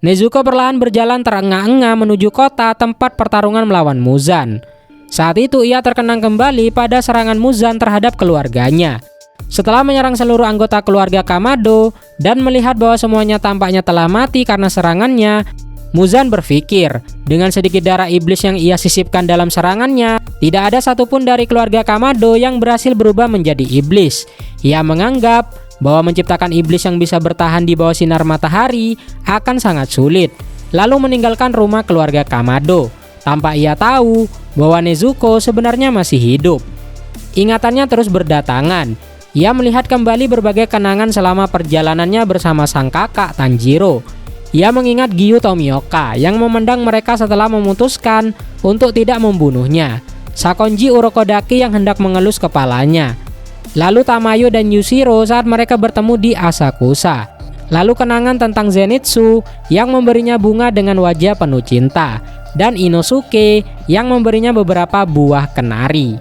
Nezuko perlahan berjalan terengah-engah menuju kota tempat pertarungan melawan Muzan. Saat itu ia terkenang kembali pada serangan Muzan terhadap keluarganya. Setelah menyerang seluruh anggota keluarga Kamado dan melihat bahwa semuanya tampaknya telah mati karena serangannya, Muzan berpikir, dengan sedikit darah iblis yang ia sisipkan dalam serangannya, tidak ada satupun dari keluarga Kamado yang berhasil berubah menjadi iblis. Ia menganggap bahwa menciptakan iblis yang bisa bertahan di bawah sinar matahari akan sangat sulit, lalu meninggalkan rumah keluarga Kamado, tanpa ia tahu bahwa Nezuko sebenarnya masih hidup. Ingatannya terus berdatangan. Ia melihat kembali berbagai kenangan selama perjalanannya bersama sang kakak Tanjiro. Ia mengingat Gyu Tomioka yang memandang mereka setelah memutuskan untuk tidak membunuhnya, Sakonji Urokodaki yang hendak mengelus kepalanya, lalu Tamayo dan Yushiro saat mereka bertemu di Asakusa, lalu kenangan tentang Zenitsu yang memberinya bunga dengan wajah penuh cinta, dan Inosuke yang memberinya beberapa buah kenari.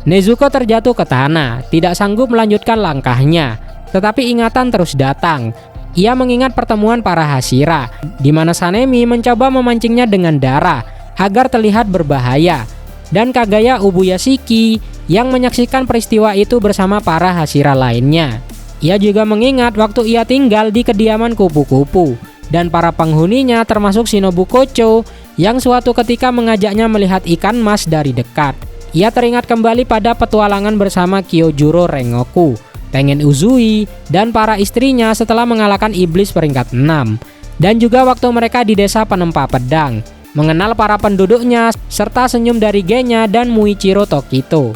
Nezuko terjatuh ke tanah, tidak sanggup melanjutkan langkahnya, tetapi ingatan terus datang. Ia mengingat pertemuan para Hashira, di mana Sanemi mencoba memancingnya dengan darah agar terlihat berbahaya, dan Kagaya Ubuyashiki yang menyaksikan peristiwa itu bersama para Hashira lainnya. Ia juga mengingat waktu ia tinggal di kediaman kupu-kupu dan para penghuninya termasuk Shinobu Kocho yang suatu ketika mengajaknya melihat ikan mas dari dekat. Ia teringat kembali pada petualangan bersama Kyojuro Rengoku, Tengen Uzui, dan para istrinya setelah mengalahkan iblis peringkat 6. Dan juga waktu mereka di desa penempa pedang, mengenal para penduduknya, serta senyum dari Genya dan Muichiro Tokito.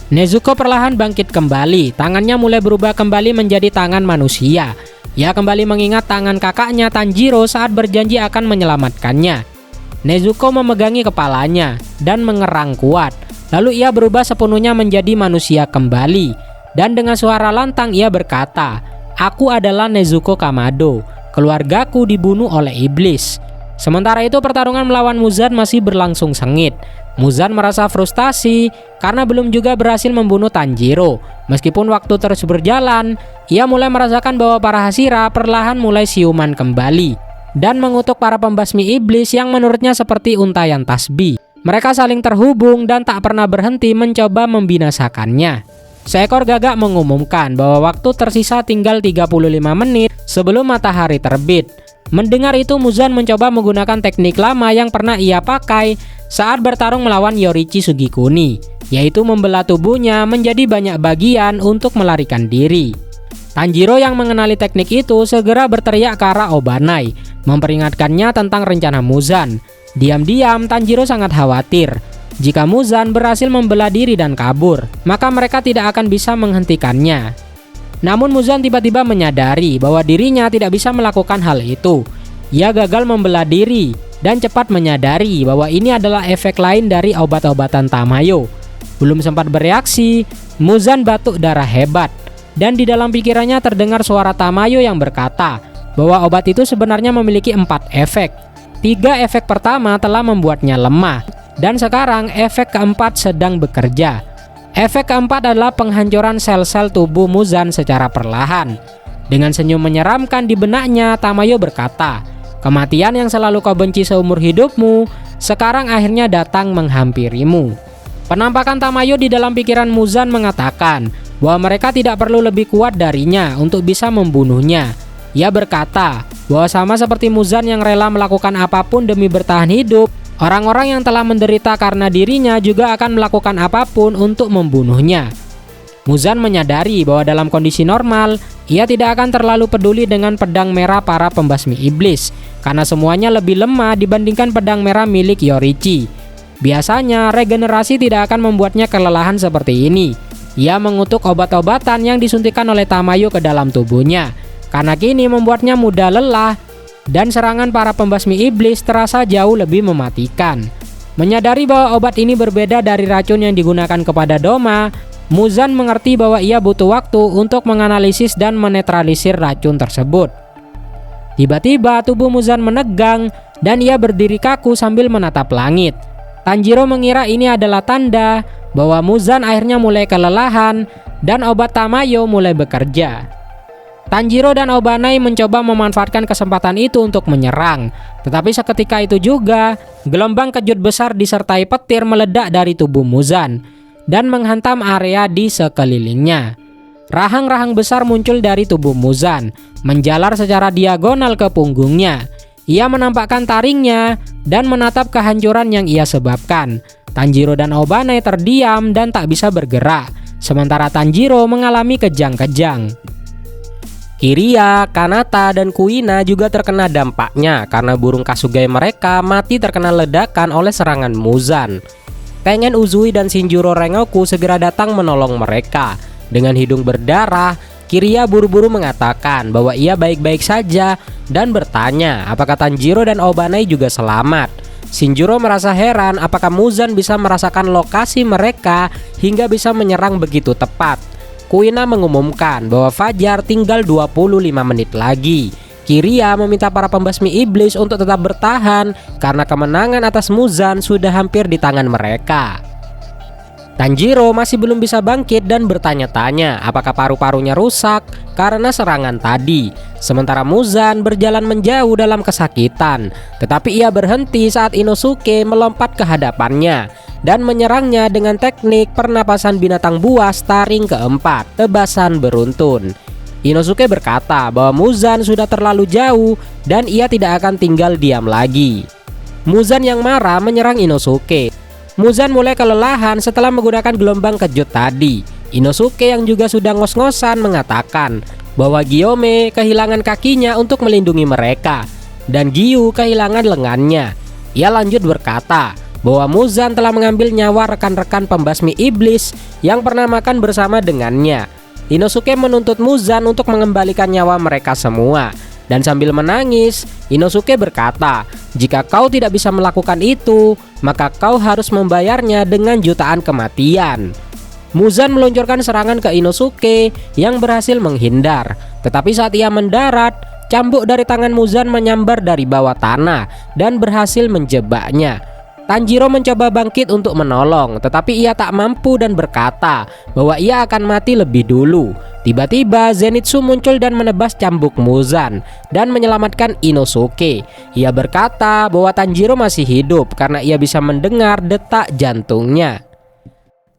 Nezuko perlahan bangkit kembali, tangannya mulai berubah kembali menjadi tangan manusia. Ia kembali mengingat tangan kakaknya Tanjiro saat berjanji akan menyelamatkannya. Nezuko memegangi kepalanya dan mengerang kuat. Lalu ia berubah sepenuhnya menjadi manusia kembali. Dan dengan suara lantang ia berkata, "Aku adalah Nezuko Kamado. Keluargaku dibunuh oleh iblis." Sementara itu pertarungan melawan Muzan masih berlangsung sengit. Muzan merasa frustasi karena belum juga berhasil membunuh Tanjiro. Meskipun waktu terus berjalan, ia mulai merasakan bahwa para Hashira perlahan mulai siuman kembali dan mengutuk para pembasmi iblis yang menurutnya seperti untayan tasbih. Mereka saling terhubung dan tak pernah berhenti mencoba membinasakannya. Seekor gagak mengumumkan bahwa waktu tersisa tinggal 35 menit sebelum matahari terbit. Mendengar itu, Muzan mencoba menggunakan teknik lama yang pernah ia pakai saat bertarung melawan Yorichi Sugikuni, yaitu membelah tubuhnya menjadi banyak bagian untuk melarikan diri. Tanjiro yang mengenali teknik itu segera berteriak ke arah Obanai. memperingatkannya tentang rencana Muzan. Diam-diam Tanjiro sangat khawatir. Jika Muzan berhasil membela diri dan kabur, maka mereka tidak akan bisa menghentikannya. Namun Muzan tiba-tiba menyadari bahwa dirinya tidak bisa melakukan hal itu. Ia gagal membela diri dan cepat menyadari bahwa ini adalah efek lain dari obat-obatan Tamayo. Belum sempat bereaksi, Muzan batuk darah hebat. Dan di dalam pikirannya terdengar suara Tamayo yang berkata bahwa obat itu sebenarnya memiliki 4 efek. 3 efek pertama telah membuatnya lemah, dan sekarang efek keempat sedang bekerja. Efek keempat adalah penghancuran sel-sel tubuh Muzan secara perlahan. Dengan senyum menyeramkan di benaknya, Tamayo berkata, "Kematian yang selalu kau benci seumur hidupmu, sekarang akhirnya datang menghampirimu." Penampakan Tamayo di dalam pikiran Muzan mengatakan bahwa mereka tidak perlu lebih kuat darinya untuk bisa membunuhnya. Ia berkata bahwa sama seperti Muzan yang rela melakukan apapun demi bertahan hidup, orang-orang yang telah menderita karena dirinya juga akan melakukan apapun untuk membunuhnya. Muzan menyadari bahwa dalam kondisi normal, ia tidak akan terlalu peduli dengan pedang merah para pembasmi iblis, karena semuanya lebih lemah dibandingkan pedang merah milik Yorichi. Biasanya, regenerasi tidak akan membuatnya kelelahan seperti ini. Ia mengutuk obat-obatan yang disuntikan oleh Tamayo ke dalam tubuhnya, karena kini membuatnya mudah lelah dan serangan para pembasmi iblis terasa jauh lebih mematikan. Menyadari bahwa obat ini berbeda dari racun yang digunakan kepada Doma, Muzan mengerti bahwa ia butuh waktu untuk menganalisis dan menetralisir racun tersebut. Tiba-tiba tubuh Muzan menegang dan ia berdiri kaku sambil menatap langit. Tanjiro mengira ini adalah tanda bahwa Muzan akhirnya mulai kelelahan dan obat Tamayo mulai bekerja. Tanjiro dan Obanai mencoba memanfaatkan kesempatan itu untuk menyerang. Tetapi seketika itu juga, gelombang kejut besar disertai petir meledak dari tubuh Muzan dan menghantam area di sekelilingnya. Rahang-rahang besar muncul dari tubuh Muzan, menjalar secara diagonal ke punggungnya. Ia menampakkan taringnya dan menatap kehancuran yang ia sebabkan. Tanjiro dan Obanai terdiam dan tak bisa bergerak, sementara Tanjiro mengalami kejang-kejang. Kiriya, Kanata, dan Kuina juga terkena dampaknya karena burung Kasugai mereka mati terkena ledakan oleh serangan Muzan. Tengen Uzui dan Shinjuro Rengoku segera datang menolong mereka. Dengan hidung berdarah, Kiriya buru-buru mengatakan bahwa ia baik-baik saja dan bertanya apakah Tanjiro dan Obanai juga selamat. Shinjuro merasa heran apakah Muzan bisa merasakan lokasi mereka hingga bisa menyerang begitu tepat. Kuina mengumumkan bahwa fajar tinggal 25 menit lagi. Kiriya meminta para pembasmi iblis untuk tetap bertahan karena kemenangan atas Muzan sudah hampir di tangan mereka. Tanjiro masih belum bisa bangkit dan bertanya-tanya apakah paru-parunya rusak karena serangan tadi. Sementara Muzan berjalan menjauh dalam kesakitan, tetapi ia berhenti saat Inosuke melompat ke hadapannya dan menyerangnya dengan teknik pernapasan binatang buas taring keempat, tebasan beruntun. Inosuke berkata bahwa Muzan sudah terlalu jauh dan ia tidak akan tinggal diam lagi. Muzan yang marah menyerang Inosuke. Muzan mulai kelelahan setelah menggunakan gelombang kejut tadi. Inosuke yang juga sudah ngos-ngosan mengatakan bahwa Gyome kehilangan kakinya untuk melindungi mereka dan Giyu kehilangan lengannya. Ia lanjut berkata bahwa Muzan telah mengambil nyawa rekan-rekan pembasmi iblis yang pernah makan bersama dengannya. Inosuke menuntut Muzan untuk mengembalikan nyawa mereka semua. Dan sambil menangis, Inosuke berkata, "Jika kau tidak bisa melakukan itu, maka kau harus membayarnya dengan jutaan kematian." Muzan meluncurkan serangan ke Inosuke yang berhasil menghindar. Tetapi saat ia mendarat, cambuk dari tangan Muzan menyambar dari bawah tanah dan berhasil menjebaknya. Tanjiro mencoba bangkit untuk menolong, tetapi ia tak mampu dan berkata bahwa ia akan mati lebih dulu. Tiba-tiba Zenitsu muncul dan menebas cambuk Muzan dan menyelamatkan Inosuke. Ia berkata bahwa Tanjiro masih hidup karena ia bisa mendengar detak jantungnya.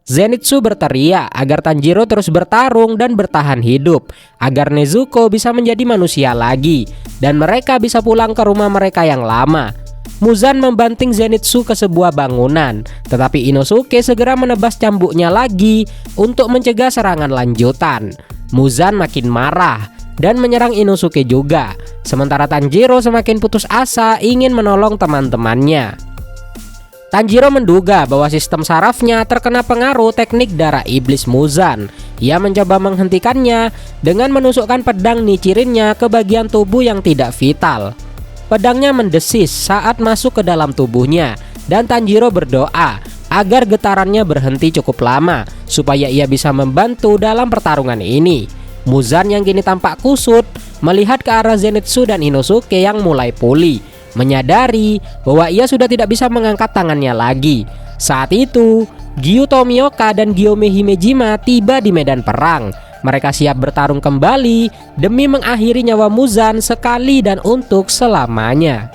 Zenitsu berteriak agar Tanjiro terus bertarung dan bertahan hidup, agar Nezuko bisa menjadi manusia lagi dan mereka bisa pulang ke rumah mereka yang lama. Muzan membanting Zenitsu ke sebuah bangunan, tetapi Inosuke segera menebas cambuknya lagi untuk mencegah serangan lanjutan. Muzan makin marah. dan menyerang Inosuke juga. Sementara Tanjiro semakin putus asa ingin menolong teman-temannya. Tanjiro menduga bahwa sistem sarafnya terkena pengaruh teknik darah iblis Muzan. Ia mencoba menghentikannya dengan menusukkan pedang Nichirinnya ke bagian tubuh yang tidak vital. Pedangnya mendesis saat masuk ke dalam tubuhnya dan Tanjiro berdoa agar getarannya berhenti cukup lama supaya ia bisa membantu dalam pertarungan ini. Muzan yang kini tampak kusut melihat ke arah Zenitsu dan Inosuke yang mulai pulih, menyadari bahwa ia sudah tidak bisa mengangkat tangannya lagi. Saat itu, Gyu Tomioka dan Gyome Himejima tiba di medan perang. Mereka siap bertarung kembali demi mengakhiri nyawa Muzan sekali dan untuk selamanya.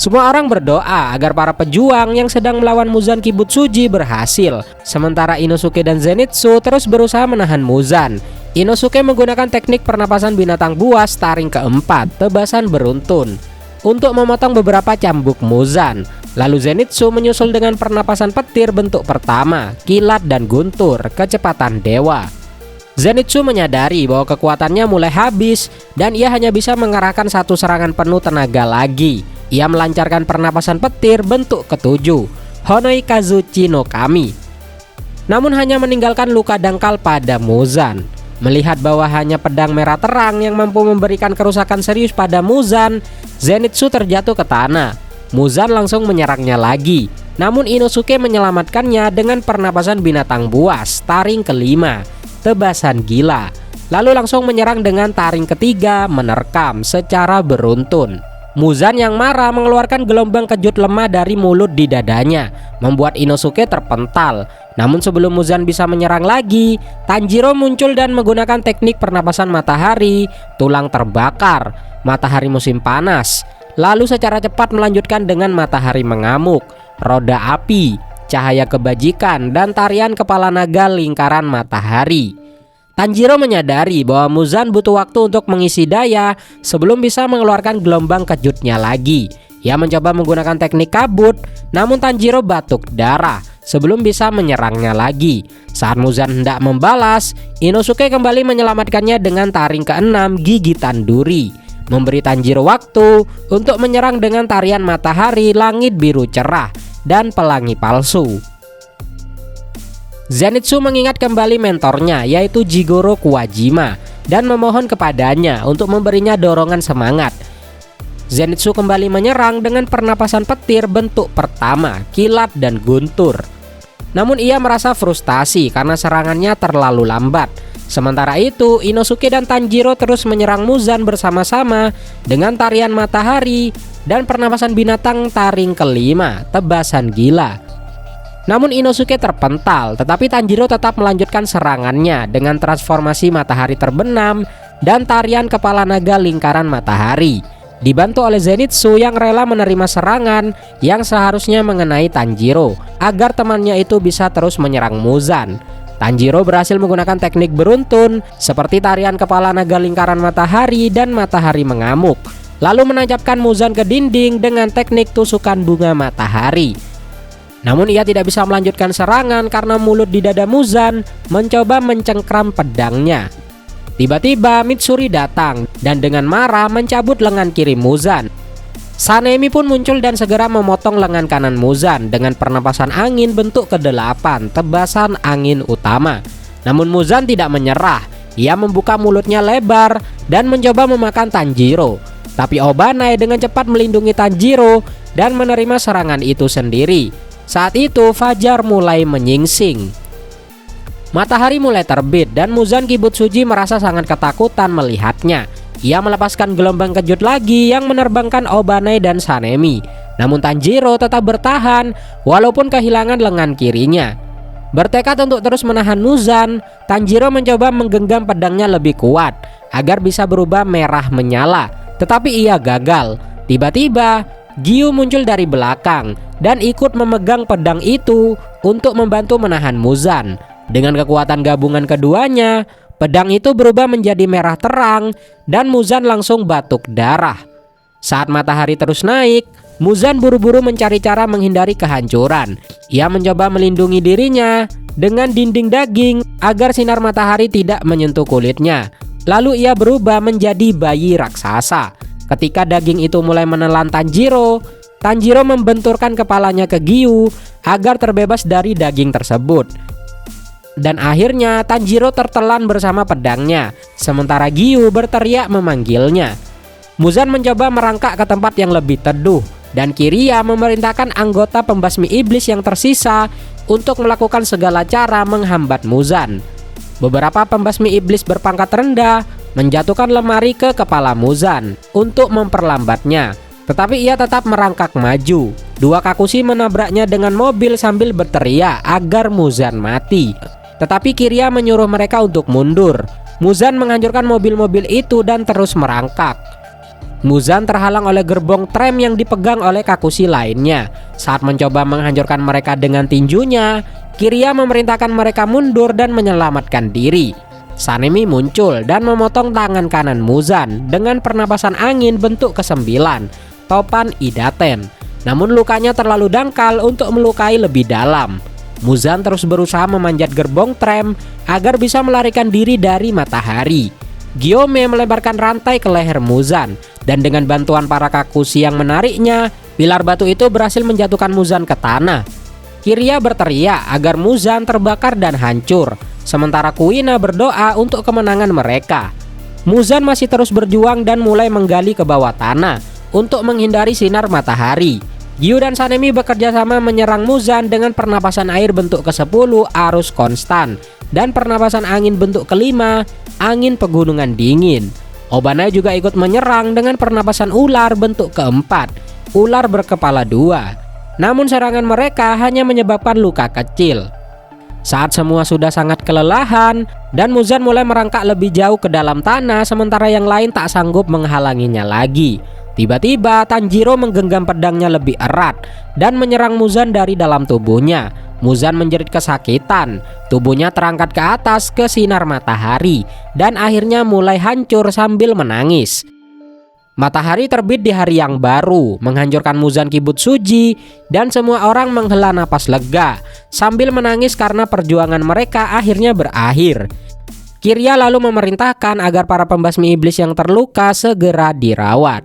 Semua orang berdoa agar para pejuang yang sedang melawan Muzan Kibutsuji berhasil. Sementara Inosuke dan Zenitsu terus berusaha menahan Muzan. Inosuke menggunakan teknik pernapasan binatang buas taring keempat, tebasan beruntun, untuk memotong beberapa cambuk Muzan. Lalu Zenitsu menyusul dengan pernapasan petir bentuk pertama, kilat dan guntur, kecepatan dewa. Zenitsu menyadari bahwa kekuatannya mulai habis dan ia hanya bisa mengerahkan satu serangan penuh tenaga lagi. Ia melancarkan pernapasan petir bentuk ketujuh, Honoi Kazuchi no Kami. Namun hanya meninggalkan luka dangkal pada Muzan. Melihat bahwa hanya pedang merah terang yang mampu memberikan kerusakan serius pada Muzan, Zenitsu terjatuh ke tanah. Muzan langsung menyerangnya lagi. Namun Inosuke menyelamatkannya dengan pernapasan binatang buas taring kelima, tebasan gila. Lalu langsung menyerang dengan taring ketiga, menerkam secara beruntun. Muzan yang marah mengeluarkan gelombang kejut lemah dari mulut di dadanya, membuat Inosuke terpental. Namun sebelum Muzan bisa menyerang lagi, Tanjiro muncul dan menggunakan teknik pernapasan matahari, tulang terbakar, matahari musim panas. Lalu secara cepat melanjutkan dengan matahari mengamuk, roda api, cahaya kebajikan, dan tarian kepala naga lingkaran matahari. Tanjiro menyadari bahwa Muzan butuh waktu untuk mengisi daya sebelum bisa mengeluarkan gelombang kejutnya lagi. Ia mencoba menggunakan teknik kabut, namun Tanjiro batuk darah sebelum bisa menyerangnya lagi. Saat Muzan hendak membalas, Inosuke kembali menyelamatkannya dengan taring keenam, gigitan duri, memberi Tanjiro waktu untuk menyerang dengan tarian matahari, langit biru cerah, dan pelangi palsu. Zenitsu mengingat kembali mentornya yaitu Jigoro Kuwajima dan memohon kepadanya untuk memberinya dorongan semangat. Zenitsu kembali menyerang dengan pernapasan petir bentuk pertama, kilat dan guntur. Namun ia merasa frustasi karena serangannya terlalu lambat. Sementara itu Inosuke dan Tanjiro terus menyerang Muzan bersama-sama dengan tarian matahari dan pernapasan binatang taring kelima, tebasan gila. Namun Inosuke terpental, tetapi Tanjiro tetap melanjutkan serangannya dengan transformasi matahari terbenam dan tarian kepala naga lingkaran matahari. Dibantu oleh Zenitsu yang rela menerima serangan yang seharusnya mengenai Tanjiro agar temannya itu bisa terus menyerang Muzan. Tanjiro berhasil menggunakan teknik beruntun seperti tarian kepala naga lingkaran matahari dan matahari mengamuk, lalu menancapkan Muzan ke dinding dengan teknik tusukan bunga matahari. Namun ia tidak bisa melanjutkan serangan karena mulut di dada Muzan mencoba mencengkram pedangnya. Tiba-tiba Mitsuri datang dan dengan marah mencabut lengan kiri Muzan. Sanemi pun muncul dan segera memotong lengan kanan Muzan dengan pernapasan angin bentuk ke-8, tebasan angin utama. Namun Muzan tidak menyerah. Ia membuka mulutnya lebar dan mencoba memakan Tanjiro. Tapi Obanai dengan cepat melindungi Tanjiro dan menerima serangan itu sendiri. Saat itu fajar mulai menyingsing. Matahari mulai terbit dan Muzan Kibutsuji merasa sangat ketakutan melihatnya. Ia melepaskan gelombang kejut lagi yang menerbangkan Obanai dan Sanemi. Namun Tanjiro tetap bertahan walaupun kehilangan lengan kirinya. Bertekad untuk terus menahan Muzan, Tanjiro mencoba menggenggam pedangnya lebih kuat agar bisa berubah merah menyala. Tetapi ia gagal. Tiba-tiba Gyu muncul dari belakang dan ikut memegang pedang itu untuk membantu menahan Muzan. Dengan kekuatan gabungan keduanya, pedang itu berubah menjadi merah terang dan Muzan langsung batuk darah. Saat matahari terus naik, Muzan buru-buru mencari cara menghindari kehancuran. Ia mencoba melindungi dirinya dengan dinding daging agar sinar matahari tidak menyentuh kulitnya. Lalu ia berubah menjadi bayi raksasa. Ketika daging itu mulai menelan Tanjiro, Tanjiro membenturkan kepalanya ke Giyu agar terbebas dari daging tersebut. Dan akhirnya Tanjiro tertelan bersama pedangnya, sementara Giyu berteriak memanggilnya. Muzan mencoba merangkak ke tempat yang lebih teduh, dan Kiriya memerintahkan anggota pembasmi iblis yang tersisa untuk melakukan segala cara menghambat Muzan. Beberapa pembasmi iblis berpangkat rendah menjatuhkan lemari ke kepala Muzan untuk memperlambatnya, tetapi ia tetap merangkak maju. Dua Kakushi menabraknya dengan mobil sambil berteriak agar Muzan mati. Tetapi Kiriya menyuruh mereka untuk mundur. Muzan menghancurkan mobil-mobil itu dan terus merangkak. Muzan terhalang oleh gerbong tram yang dipegang oleh Kakushi lainnya. Saat mencoba menghancurkan mereka dengan tinjunya, Kiriya memerintahkan mereka mundur dan menyelamatkan diri. Sanemi muncul dan memotong tangan kanan Muzan dengan pernapasan angin bentuk ke-9, topan Idaten. Namun lukanya terlalu dangkal untuk melukai lebih dalam. Muzan terus berusaha memanjat gerbong tram agar bisa melarikan diri dari matahari. Gyome melebarkan rantai ke leher Muzan, dan dengan bantuan para Kakushi yang menariknya, pilar batu itu berhasil menjatuhkan Muzan ke tanah. Kiriya berteriak agar Muzan terbakar dan hancur, sementara Kuina berdoa untuk kemenangan mereka. Muzan masih terus berjuang dan mulai menggali ke bawah tanah untuk menghindari sinar matahari. Giyu dan Sanemi bekerja sama menyerang Muzan dengan pernapasan air bentuk ke-10 arus konstan dan pernapasan angin bentuk ke-5 angin pegunungan dingin. Obanai juga ikut menyerang dengan pernapasan ular bentuk ke-4 ular berkepala 2. Namun serangan mereka hanya menyebabkan luka kecil. Saat semua sudah sangat kelelahan dan Muzan mulai merangkak lebih jauh ke dalam tanah, sementara yang lain tak sanggup menghalanginya lagi. Tiba-tiba Tanjiro menggenggam pedangnya lebih erat dan menyerang Muzan dari dalam tubuhnya. Muzan menjerit kesakitan, tubuhnya terangkat ke atas ke sinar matahari dan akhirnya mulai hancur sambil menangis. Matahari terbit di hari yang baru, menghancurkan Muzan Kibutsuji, dan semua orang menghela napas lega sambil menangis karena perjuangan mereka akhirnya berakhir. Kiriya lalu memerintahkan agar para pembasmi iblis yang terluka segera dirawat.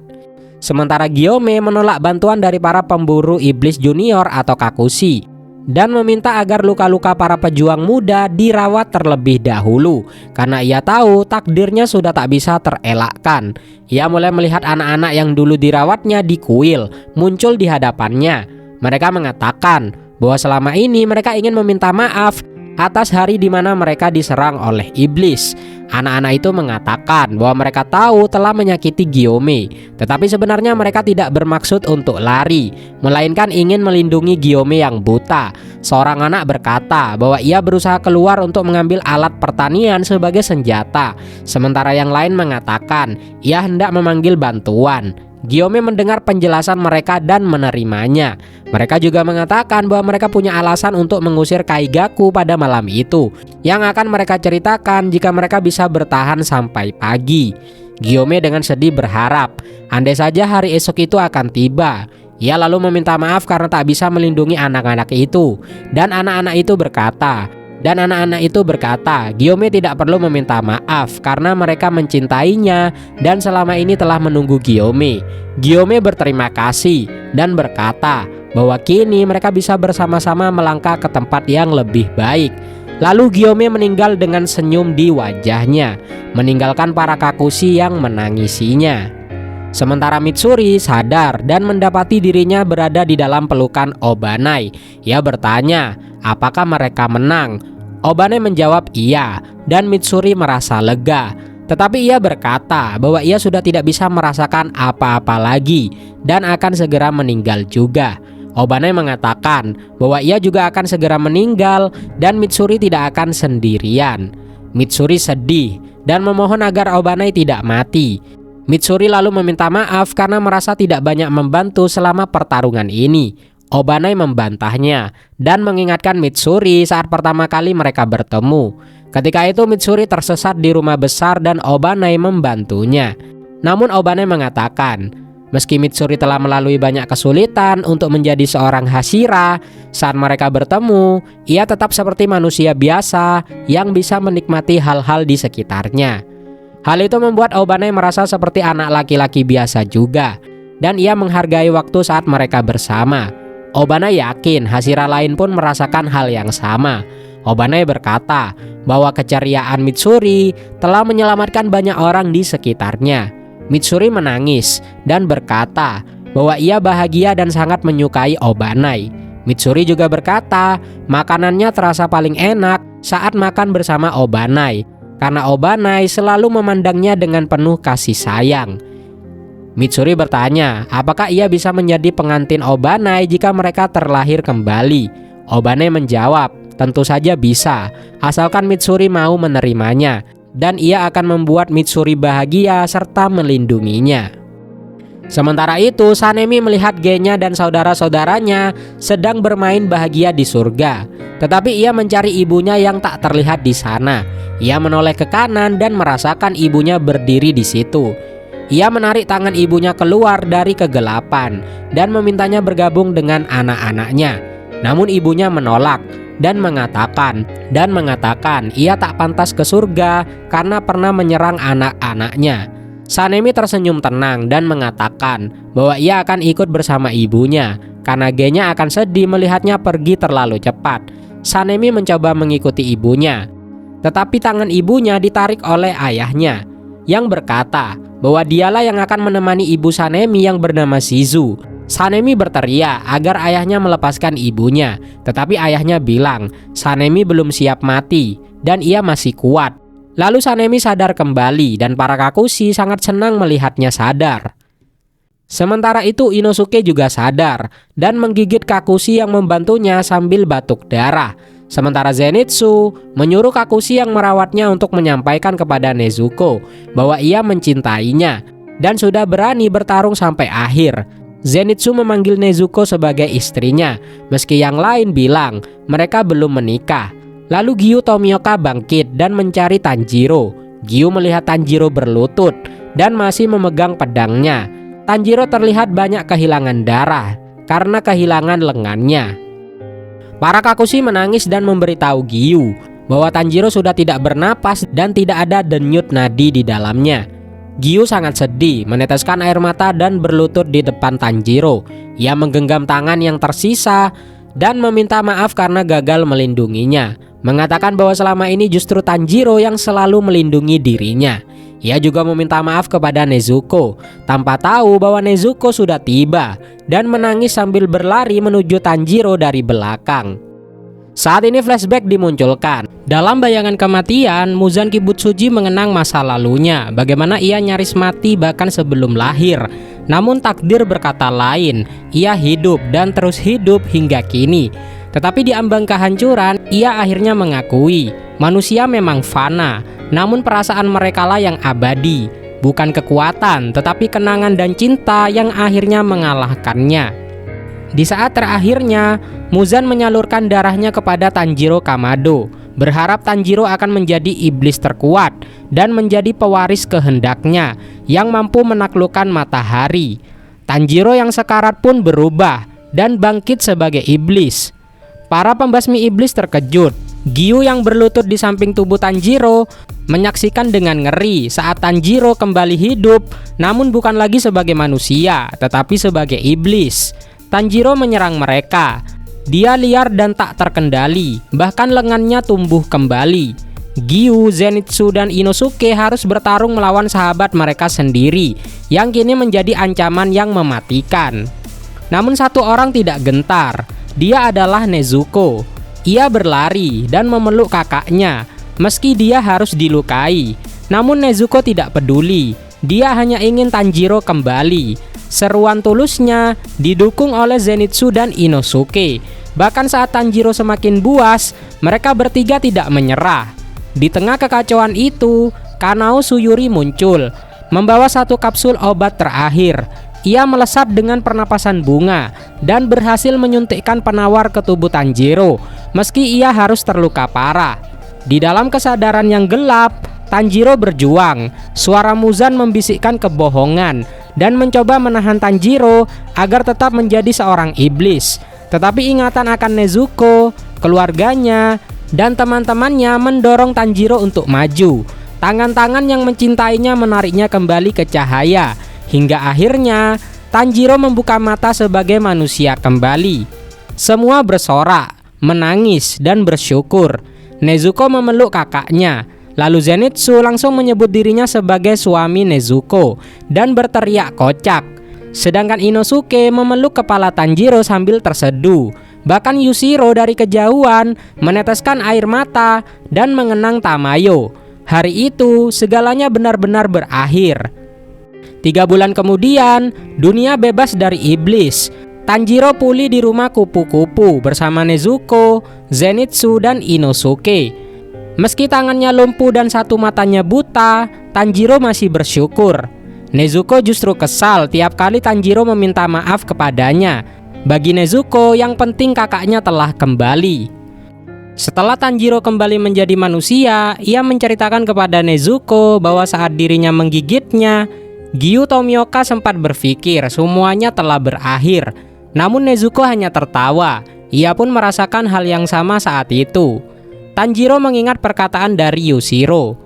Sementara Gyome menolak bantuan dari para pemburu iblis junior atau Kakushi dan meminta agar luka-luka para pejuang muda dirawat terlebih dahulu karena ia tahu takdirnya sudah tak bisa terelakkan. Ia mulai melihat anak-anak yang dulu dirawatnya di kuil muncul di hadapannya. Mereka mengatakan bahwa selama ini mereka ingin meminta maaf atas hari di mana mereka diserang oleh iblis. Anak-anak itu mengatakan bahwa mereka tahu telah menyakiti Gyome, tetapi sebenarnya mereka tidak bermaksud untuk lari, melainkan ingin melindungi Gyome yang buta. Seorang anak berkata bahwa ia berusaha keluar untuk mengambil alat pertanian sebagai senjata, sementara yang lain mengatakan ia hendak memanggil bantuan. Gyome mendengar penjelasan mereka dan menerimanya. Mereka juga mengatakan bahwa mereka punya alasan untuk mengusir Kaigaku pada malam itu, yang akan mereka ceritakan jika mereka bisa bertahan sampai pagi. Gyome dengan sedih berharap andai saja hari esok itu akan tiba. Ia lalu meminta maaf karena tak bisa melindungi anak-anak itu, dan anak-anak itu berkata Gyome tidak perlu meminta maaf karena mereka mencintainya dan selama ini telah menunggu Gyome. Gyome berterima kasih dan berkata bahwa kini mereka bisa bersama-sama melangkah ke tempat yang lebih baik. Lalu Gyome meninggal dengan senyum di wajahnya, meninggalkan para Kakushi yang menangisinya. Sementara Mitsuri sadar dan mendapati dirinya berada di dalam pelukan Obanai. Ia bertanya, apakah mereka menang? Obanai menjawab iya, dan Mitsuri merasa lega. Tetapi ia berkata bahwa ia sudah tidak bisa merasakan apa-apa lagi dan akan segera meninggal juga. Obanai mengatakan bahwa ia juga akan segera meninggal dan Mitsuri tidak akan sendirian. Mitsuri sedih dan memohon agar Obanai tidak mati. Mitsuri lalu meminta maaf karena merasa tidak banyak membantu selama pertarungan ini. Obanai membantahnya dan mengingatkan Mitsuri saat pertama kali mereka bertemu. Ketika itu Mitsuri tersesat di rumah besar dan Obanai membantunya. Namun Obanai mengatakan, meski Mitsuri telah melalui banyak kesulitan untuk menjadi seorang Hashira, saat mereka bertemu, ia tetap seperti manusia biasa yang bisa menikmati hal-hal di sekitarnya. Hal itu membuat Obanai merasa seperti anak laki-laki biasa juga, dan ia menghargai waktu saat mereka bersama. Obanai yakin Hashira lain pun merasakan hal yang sama. Obanai berkata bahwa keceriaan Mitsuri telah menyelamatkan banyak orang di sekitarnya. Mitsuri menangis dan berkata bahwa ia bahagia dan sangat menyukai Obanai. Mitsuri juga berkata makanannya terasa paling enak saat makan bersama Obanai, karena Obanai selalu memandangnya dengan penuh kasih sayang. Mitsuri bertanya apakah ia bisa menjadi pengantin Obanai jika mereka terlahir kembali. Obanai menjawab, tentu saja bisa, asalkan Mitsuri mau menerimanya, dan ia akan membuat Mitsuri bahagia serta melindunginya. Sementara itu, Sanemi melihat Genya dan saudara-saudaranya sedang bermain bahagia di surga. Tetapi ia mencari ibunya yang tak terlihat di sana. Ia menoleh ke kanan dan merasakan ibunya berdiri di situ. Ia menarik tangan ibunya keluar dari kegelapan dan memintanya bergabung dengan anak-anaknya. Namun ibunya menolak dan mengatakan ia tak pantas ke surga karena pernah menyerang anak-anaknya. Sanemi tersenyum tenang dan mengatakan bahwa ia akan ikut bersama ibunya karena Genya akan sedih melihatnya pergi terlalu cepat. Sanemi mencoba mengikuti ibunya, tetapi tangan ibunya ditarik oleh ayahnya yang berkata bahwa dialah yang akan menemani ibu Sanemi yang bernama Shizu. Sanemi berteriak agar ayahnya melepaskan ibunya, tetapi ayahnya bilang Sanemi belum siap mati dan ia masih kuat. Lalu Sanemi sadar kembali dan para Kakushi sangat senang melihatnya sadar. Sementara itu Inosuke juga sadar dan menggigit Kakushi yang membantunya sambil batuk darah. Sementara Zenitsu menyuruh Kakushi yang merawatnya untuk menyampaikan kepada Nezuko bahwa ia mencintainya dan sudah berani bertarung sampai akhir. Zenitsu memanggil Nezuko sebagai istrinya, meski yang lain bilang mereka belum menikah. Lalu Gyu Tomioka bangkit dan mencari Tanjiro. Gyu melihat Tanjiro berlutut dan masih memegang pedangnya. Tanjiro terlihat banyak kehilangan darah karena kehilangan lengannya. Para Kakushi menangis dan memberitahu Gyu bahwa Tanjiro sudah tidak bernapas dan tidak ada denyut nadi di dalamnya. Gyu sangat sedih, meneteskan air mata dan berlutut di depan Tanjiro. Ia menggenggam tangan yang tersisa dan meminta maaf karena gagal melindunginya, mengatakan bahwa selama ini justru Tanjiro yang selalu melindungi dirinya. Ia juga meminta maaf kepada Nezuko tanpa tahu bahwa Nezuko sudah tiba dan menangis sambil berlari menuju Tanjiro dari belakang. Saat ini flashback dimunculkan. Dalam bayangan kematian, Muzan Kibutsuji mengenang masa lalunya, bagaimana ia nyaris mati bahkan sebelum lahir. Namun takdir berkata lain, ia hidup dan terus hidup hingga kini. Tetapi di ambang kehancuran, ia akhirnya mengakui manusia memang fana, namun perasaan merekalah yang abadi. Bukan kekuatan, tetapi kenangan dan cinta yang akhirnya mengalahkannya. Di saat terakhirnya, Muzan menyalurkan darahnya kepada Tanjiro Kamado, berharap Tanjiro akan menjadi iblis terkuat dan menjadi pewaris kehendaknya yang mampu menaklukkan matahari. Tanjiro yang sekarat pun berubah dan bangkit sebagai iblis. Para pembasmi iblis terkejut. Gyu yang berlutut di samping tubuh Tanjiro menyaksikan dengan ngeri saat Tanjiro kembali hidup, namun bukan lagi sebagai manusia, tetapi sebagai iblis. Tanjiro menyerang mereka. Dia liar dan tak terkendali, bahkan lengannya tumbuh kembali. Gyu, Zenitsu, dan Inosuke harus bertarung melawan sahabat mereka sendiri yang kini menjadi ancaman yang mematikan. Namun satu orang tidak gentar. Dia adalah Nezuko. Ia berlari dan memeluk kakaknya meski dia harus dilukai. Namun Nezuko tidak peduli. Dia hanya ingin Tanjiro kembali. Seruan tulusnya didukung oleh Zenitsu dan Inosuke. Bahkan saat Tanjiro semakin buas, mereka bertiga tidak menyerah. Di tengah kekacauan itu, Kanao Suyuri muncul, membawa satu kapsul obat terakhir. Ia melesat dengan pernapasan bunga dan berhasil menyuntikkan penawar ke tubuh Tanjiro, meski ia harus terluka parah. Di dalam kesadaran yang gelap, Tanjiro berjuang. Suara Muzan membisikkan kebohongan dan mencoba menahan Tanjiro agar tetap menjadi seorang iblis. Tetapi ingatan akan Nezuko, keluarganya, dan teman-temannya mendorong Tanjiro untuk maju. Tangan-tangan yang mencintainya menariknya kembali ke cahaya, hingga akhirnya Tanjiro membuka mata sebagai manusia kembali. Semua bersorak, menangis, dan bersyukur. Nezuko memeluk kakaknya. Lalu Zenitsu langsung menyebut dirinya sebagai suami Nezuko dan berteriak kocak. Sedangkan Inosuke memeluk kepala Tanjiro sambil terseduh. Bahkan Yushiro dari kejauhan meneteskan air mata dan mengenang Tamayo. Hari itu segalanya benar-benar berakhir. 3 bulan kemudian, dunia bebas dari iblis. Tanjiro pulih di rumah kupu-kupu bersama Nezuko, Zenitsu, dan Inosuke. Meski tangannya lumpuh dan satu matanya buta, Tanjiro masih bersyukur. Nezuko justru kesal tiap kali Tanjiro meminta maaf kepadanya. Bagi Nezuko, yang penting kakaknya telah kembali. Setelah Tanjiro kembali menjadi manusia, ia menceritakan kepada Nezuko bahwa saat dirinya menggigitnya, Giyu Tomioka sempat berpikir semuanya telah berakhir. Namun Nezuko hanya tertawa. Ia pun merasakan hal yang sama saat itu. Tanjiro mengingat perkataan dari Yushiro.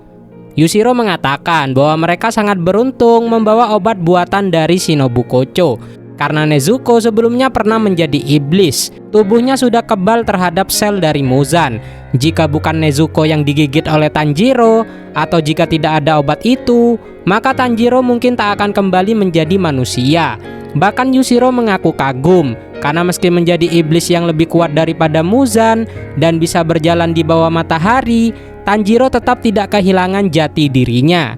Yushiro mengatakan bahwa mereka sangat beruntung membawa obat buatan dari Shinobu Kocho. Karena Nezuko sebelumnya pernah menjadi iblis. Tubuhnya sudah kebal terhadap sel dari Muzan. Jika bukan Nezuko yang digigit oleh Tanjiro, atau jika tidak ada obat itu, maka Tanjiro mungkin tak akan kembali menjadi manusia. Bahkan Yushiro mengaku kagum karena meski menjadi iblis yang lebih kuat daripada Muzan dan bisa berjalan di bawah matahari, Tanjiro tetap tidak kehilangan jati dirinya.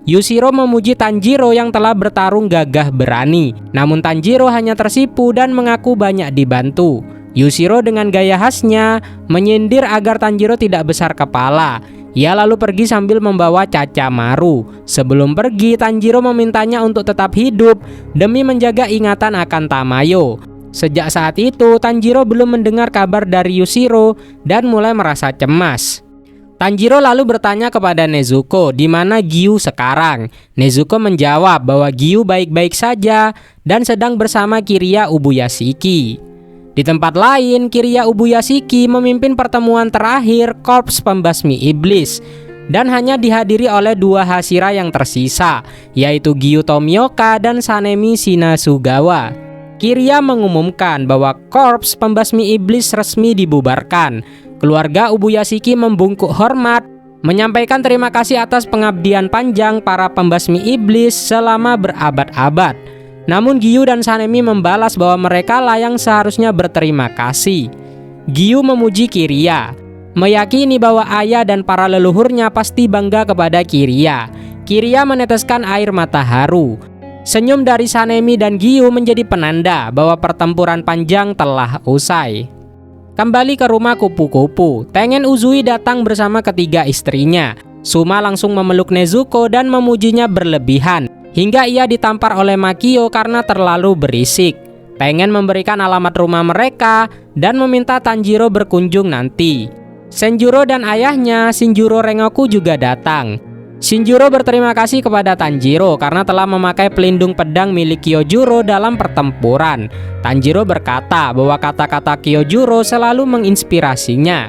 Yushiro memuji Tanjiro yang telah bertarung gagah berani. Namun Tanjiro hanya tersipu dan mengaku banyak dibantu. Yushiro dengan gaya khasnya menyindir agar Tanjiro tidak besar kepala. Ia lalu pergi sambil membawa Cacamaru. Sebelum pergi, Tanjiro memintanya untuk tetap hidup demi menjaga ingatan akan Tamayo. Sejak saat itu, Tanjiro belum mendengar kabar dari Yushiro dan mulai merasa cemas. Tanjiro lalu bertanya kepada Nezuko di mana Giyu sekarang. Nezuko menjawab bahwa Giyu baik-baik saja dan sedang bersama Kiriya Ubuyashiki. Di tempat lain, Kiriya Ubuyashiki memimpin pertemuan terakhir Korps Pembasmi Iblis dan hanya dihadiri oleh 2 Hashira yang tersisa, yaitu Giyu Tomioka dan Sanemi Shinasugawa. Kiriya mengumumkan bahwa Korps Pembasmi Iblis resmi dibubarkan. Keluarga Ubuyashiki membungkuk hormat, menyampaikan terima kasih atas pengabdian panjang para pembasmi iblis selama berabad-abad. Namun Giyu dan Sanemi membalas bahwa mereka lah yang seharusnya berterima kasih. Giyu memuji Kiriya, meyakini bahwa ayah dan para leluhurnya pasti bangga kepada Kiriya. Kiriya meneteskan air mata haru. Senyum dari Sanemi dan Giyu menjadi penanda bahwa pertempuran panjang telah usai. Kembali ke rumah kupu-kupu, Tengen Uzui datang bersama ketiga istrinya. Suma langsung memeluk Nezuko dan memujinya berlebihan, hingga ia ditampar oleh Makio karena terlalu berisik. Tengen memberikan alamat rumah mereka dan meminta Tanjiro berkunjung nanti. Senjuro dan ayahnya, Shinjuro Rengoku, juga datang. Shinjuro berterima kasih kepada Tanjiro karena telah memakai pelindung pedang milik Kyojuro dalam pertempuran. Tanjiro berkata bahwa kata-kata Kyojuro selalu menginspirasinya.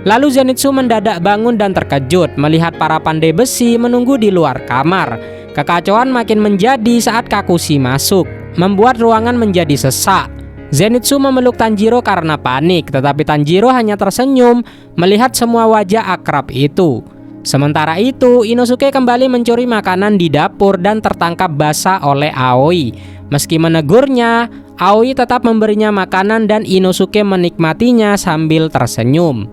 Lalu Zenitsu mendadak bangun dan terkejut melihat para pandai besi menunggu di luar kamar. Kekacauan makin menjadi saat Kakushi masuk, membuat ruangan menjadi sesak. Zenitsu memeluk Tanjiro karena panik, tetapi Tanjiro hanya tersenyum melihat semua wajah akrab itu. Sementara itu, Inosuke kembali mencuri makanan di dapur dan tertangkap basah oleh Aoi. Meski menegurnya, Aoi tetap memberinya makanan dan Inosuke menikmatinya sambil tersenyum.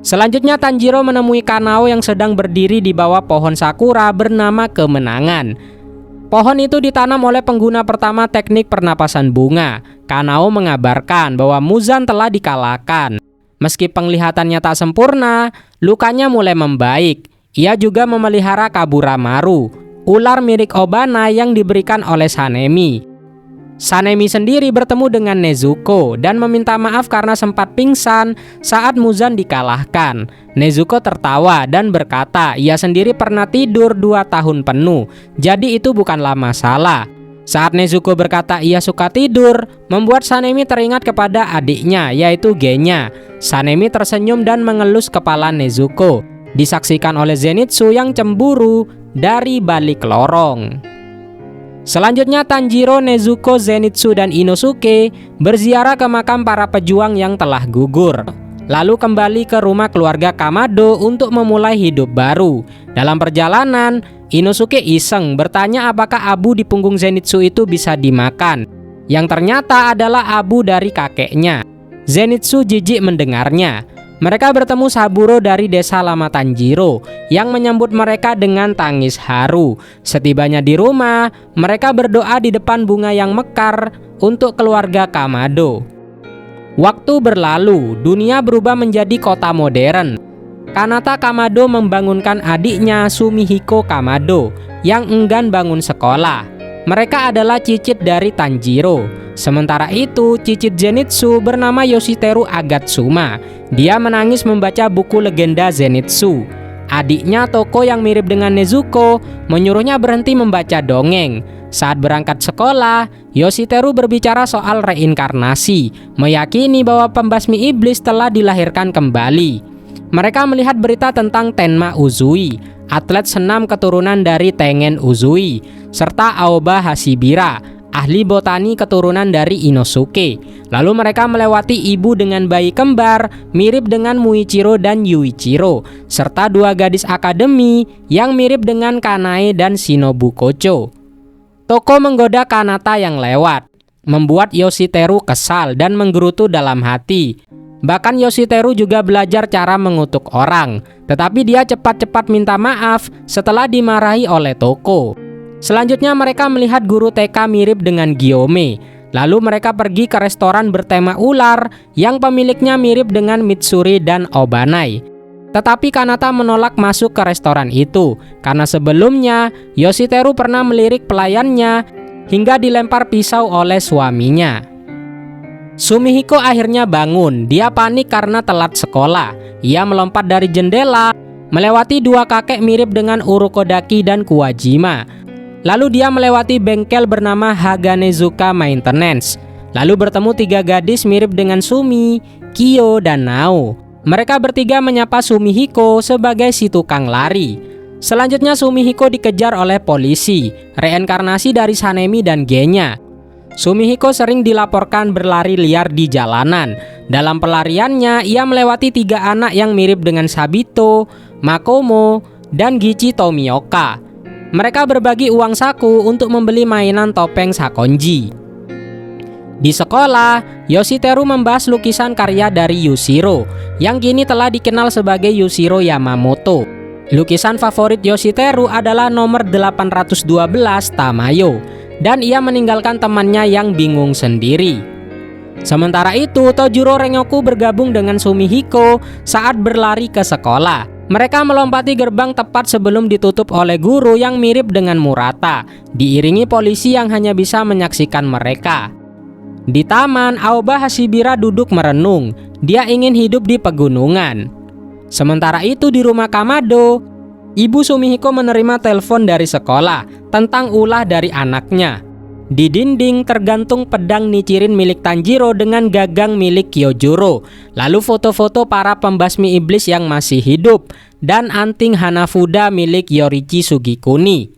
Selanjutnya Tanjiro menemui Kanao yang sedang berdiri di bawah pohon sakura bernama Kemenangan. Pohon itu ditanam oleh pengguna pertama teknik pernapasan bunga. Kanao mengabarkan bahwa Muzan telah dikalahkan. Meski penglihatannya tak sempurna, lukanya mulai membaik. Ia juga memelihara Kaburamaru, ular mirip Obana yang diberikan oleh Sanemi. Sanemi sendiri bertemu dengan Nezuko dan meminta maaf karena sempat pingsan saat Muzan dikalahkan. Nezuko tertawa dan berkata ia sendiri pernah tidur 2 tahun penuh, jadi itu bukanlah masalah. Saat Nezuko berkata ia suka tidur, membuat Sanemi teringat kepada adiknya yaitu Genya. Sanemi tersenyum dan mengelus kepala Nezuko. disaksikan oleh Zenitsu yang cemburu dari balik lorong. Selanjutnya Tanjiro, Nezuko, Zenitsu, dan Inosuke berziarah ke makam para pejuang yang telah gugur, lalu kembali ke rumah keluarga Kamado untuk memulai hidup baru. Dalam perjalanan, Inosuke iseng bertanya apakah abu di punggung Zenitsu itu bisa dimakan, yang ternyata adalah abu dari kakeknya. Zenitsu jijik mendengarnya. Mereka bertemu Saburo dari desa lama Tanjiro yang menyambut mereka dengan tangis haru. Setibanya di rumah, mereka berdoa di depan bunga yang mekar untuk keluarga Kamado. Waktu berlalu, dunia berubah menjadi kota modern. Kanata Kamado membangunkan adiknya Sumihiko Kamado yang enggan bangun sekolah. Mereka adalah cicit dari Tanjiro. Sementara itu, cicit Zenitsu bernama Yoshiteru Agatsuma. Dia menangis membaca buku legenda Zenitsu. Adiknya Toko yang mirip dengan Nezuko menyuruhnya berhenti membaca dongeng. Saat berangkat sekolah, Yoshiteru berbicara soal reinkarnasi, meyakini bahwa pembasmi iblis telah dilahirkan kembali. Mereka melihat berita tentang Tenma Uzui, atlet senam keturunan dari Tengen Uzui, serta Aoba Hashibira, ahli botani keturunan dari Inosuke. Lalu mereka melewati ibu dengan bayi kembar mirip dengan Muichiro dan Yuichiro, serta dua gadis akademi yang mirip dengan Kanae dan Shinobu Kocho. Toko menggoda Kanata yang lewat, membuat Yoshiteru kesal dan menggerutu dalam hati. Bahkan Yoshiteru juga belajar cara mengutuk orang, tetapi dia cepat-cepat minta maaf setelah dimarahi oleh Toko. Selanjutnya mereka melihat guru TK mirip dengan Gyome. Lalu mereka pergi ke restoran bertema ular yang pemiliknya mirip dengan Mitsuri dan Obanai. Tetapi Kanata menolak masuk ke restoran itu karena sebelumnya Yoshiteru pernah melirik pelayannya hingga dilempar pisau oleh suaminya. Sumihiko akhirnya bangun. Dia panik karena telat sekolah. Ia melompat dari jendela, melewati dua kakek mirip dengan Urokodaki dan Kuwajima. Lalu dia melewati bengkel bernama Haganezuka Maintenance. Lalu bertemu tiga gadis mirip dengan Sumi, Kyo, dan Nao. Mereka bertiga menyapa Sumihiko sebagai si tukang lari. Selanjutnya Sumihiko dikejar oleh polisi, reinkarnasi dari Sanemi dan Genya. Sumihiko sering dilaporkan berlari liar di jalanan. Dalam pelariannya, ia melewati tiga anak yang mirip dengan Sabito, Makomo, dan Gichi Tomioka. Mereka berbagi uang saku untuk membeli mainan topeng Sakonji. Di sekolah, Yoshiteru membahas lukisan karya dari Yushiro, yang kini telah dikenal sebagai Yushiro Yamamoto. Lukisan favorit Yoshiteru adalah nomor 812 Tamayo, dan ia meninggalkan temannya yang bingung sendiri. Sementara itu, Tojuro Rengoku bergabung dengan Sumihiko saat berlari ke sekolah. Mereka melompati gerbang tepat sebelum ditutup oleh guru yang mirip dengan Murata, diiringi polisi yang hanya bisa menyaksikan mereka. Di taman, Aoba Hashibira duduk merenung. Dia ingin hidup di pegunungan. Sementara itu di rumah Kamado, Ibu Sumihiko menerima telepon dari sekolah tentang ulah dari anaknya. Di dinding tergantung pedang Nichirin milik Tanjiro dengan gagang milik Kyojuro, lalu foto-foto para pembasmi iblis yang masih hidup, dan anting Hanafuda milik Yorichi Sugikuni.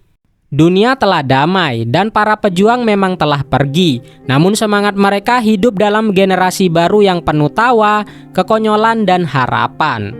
Dunia telah damai dan para pejuang memang telah pergi, namun semangat mereka hidup dalam generasi baru yang penuh tawa, kekonyolan, dan harapan.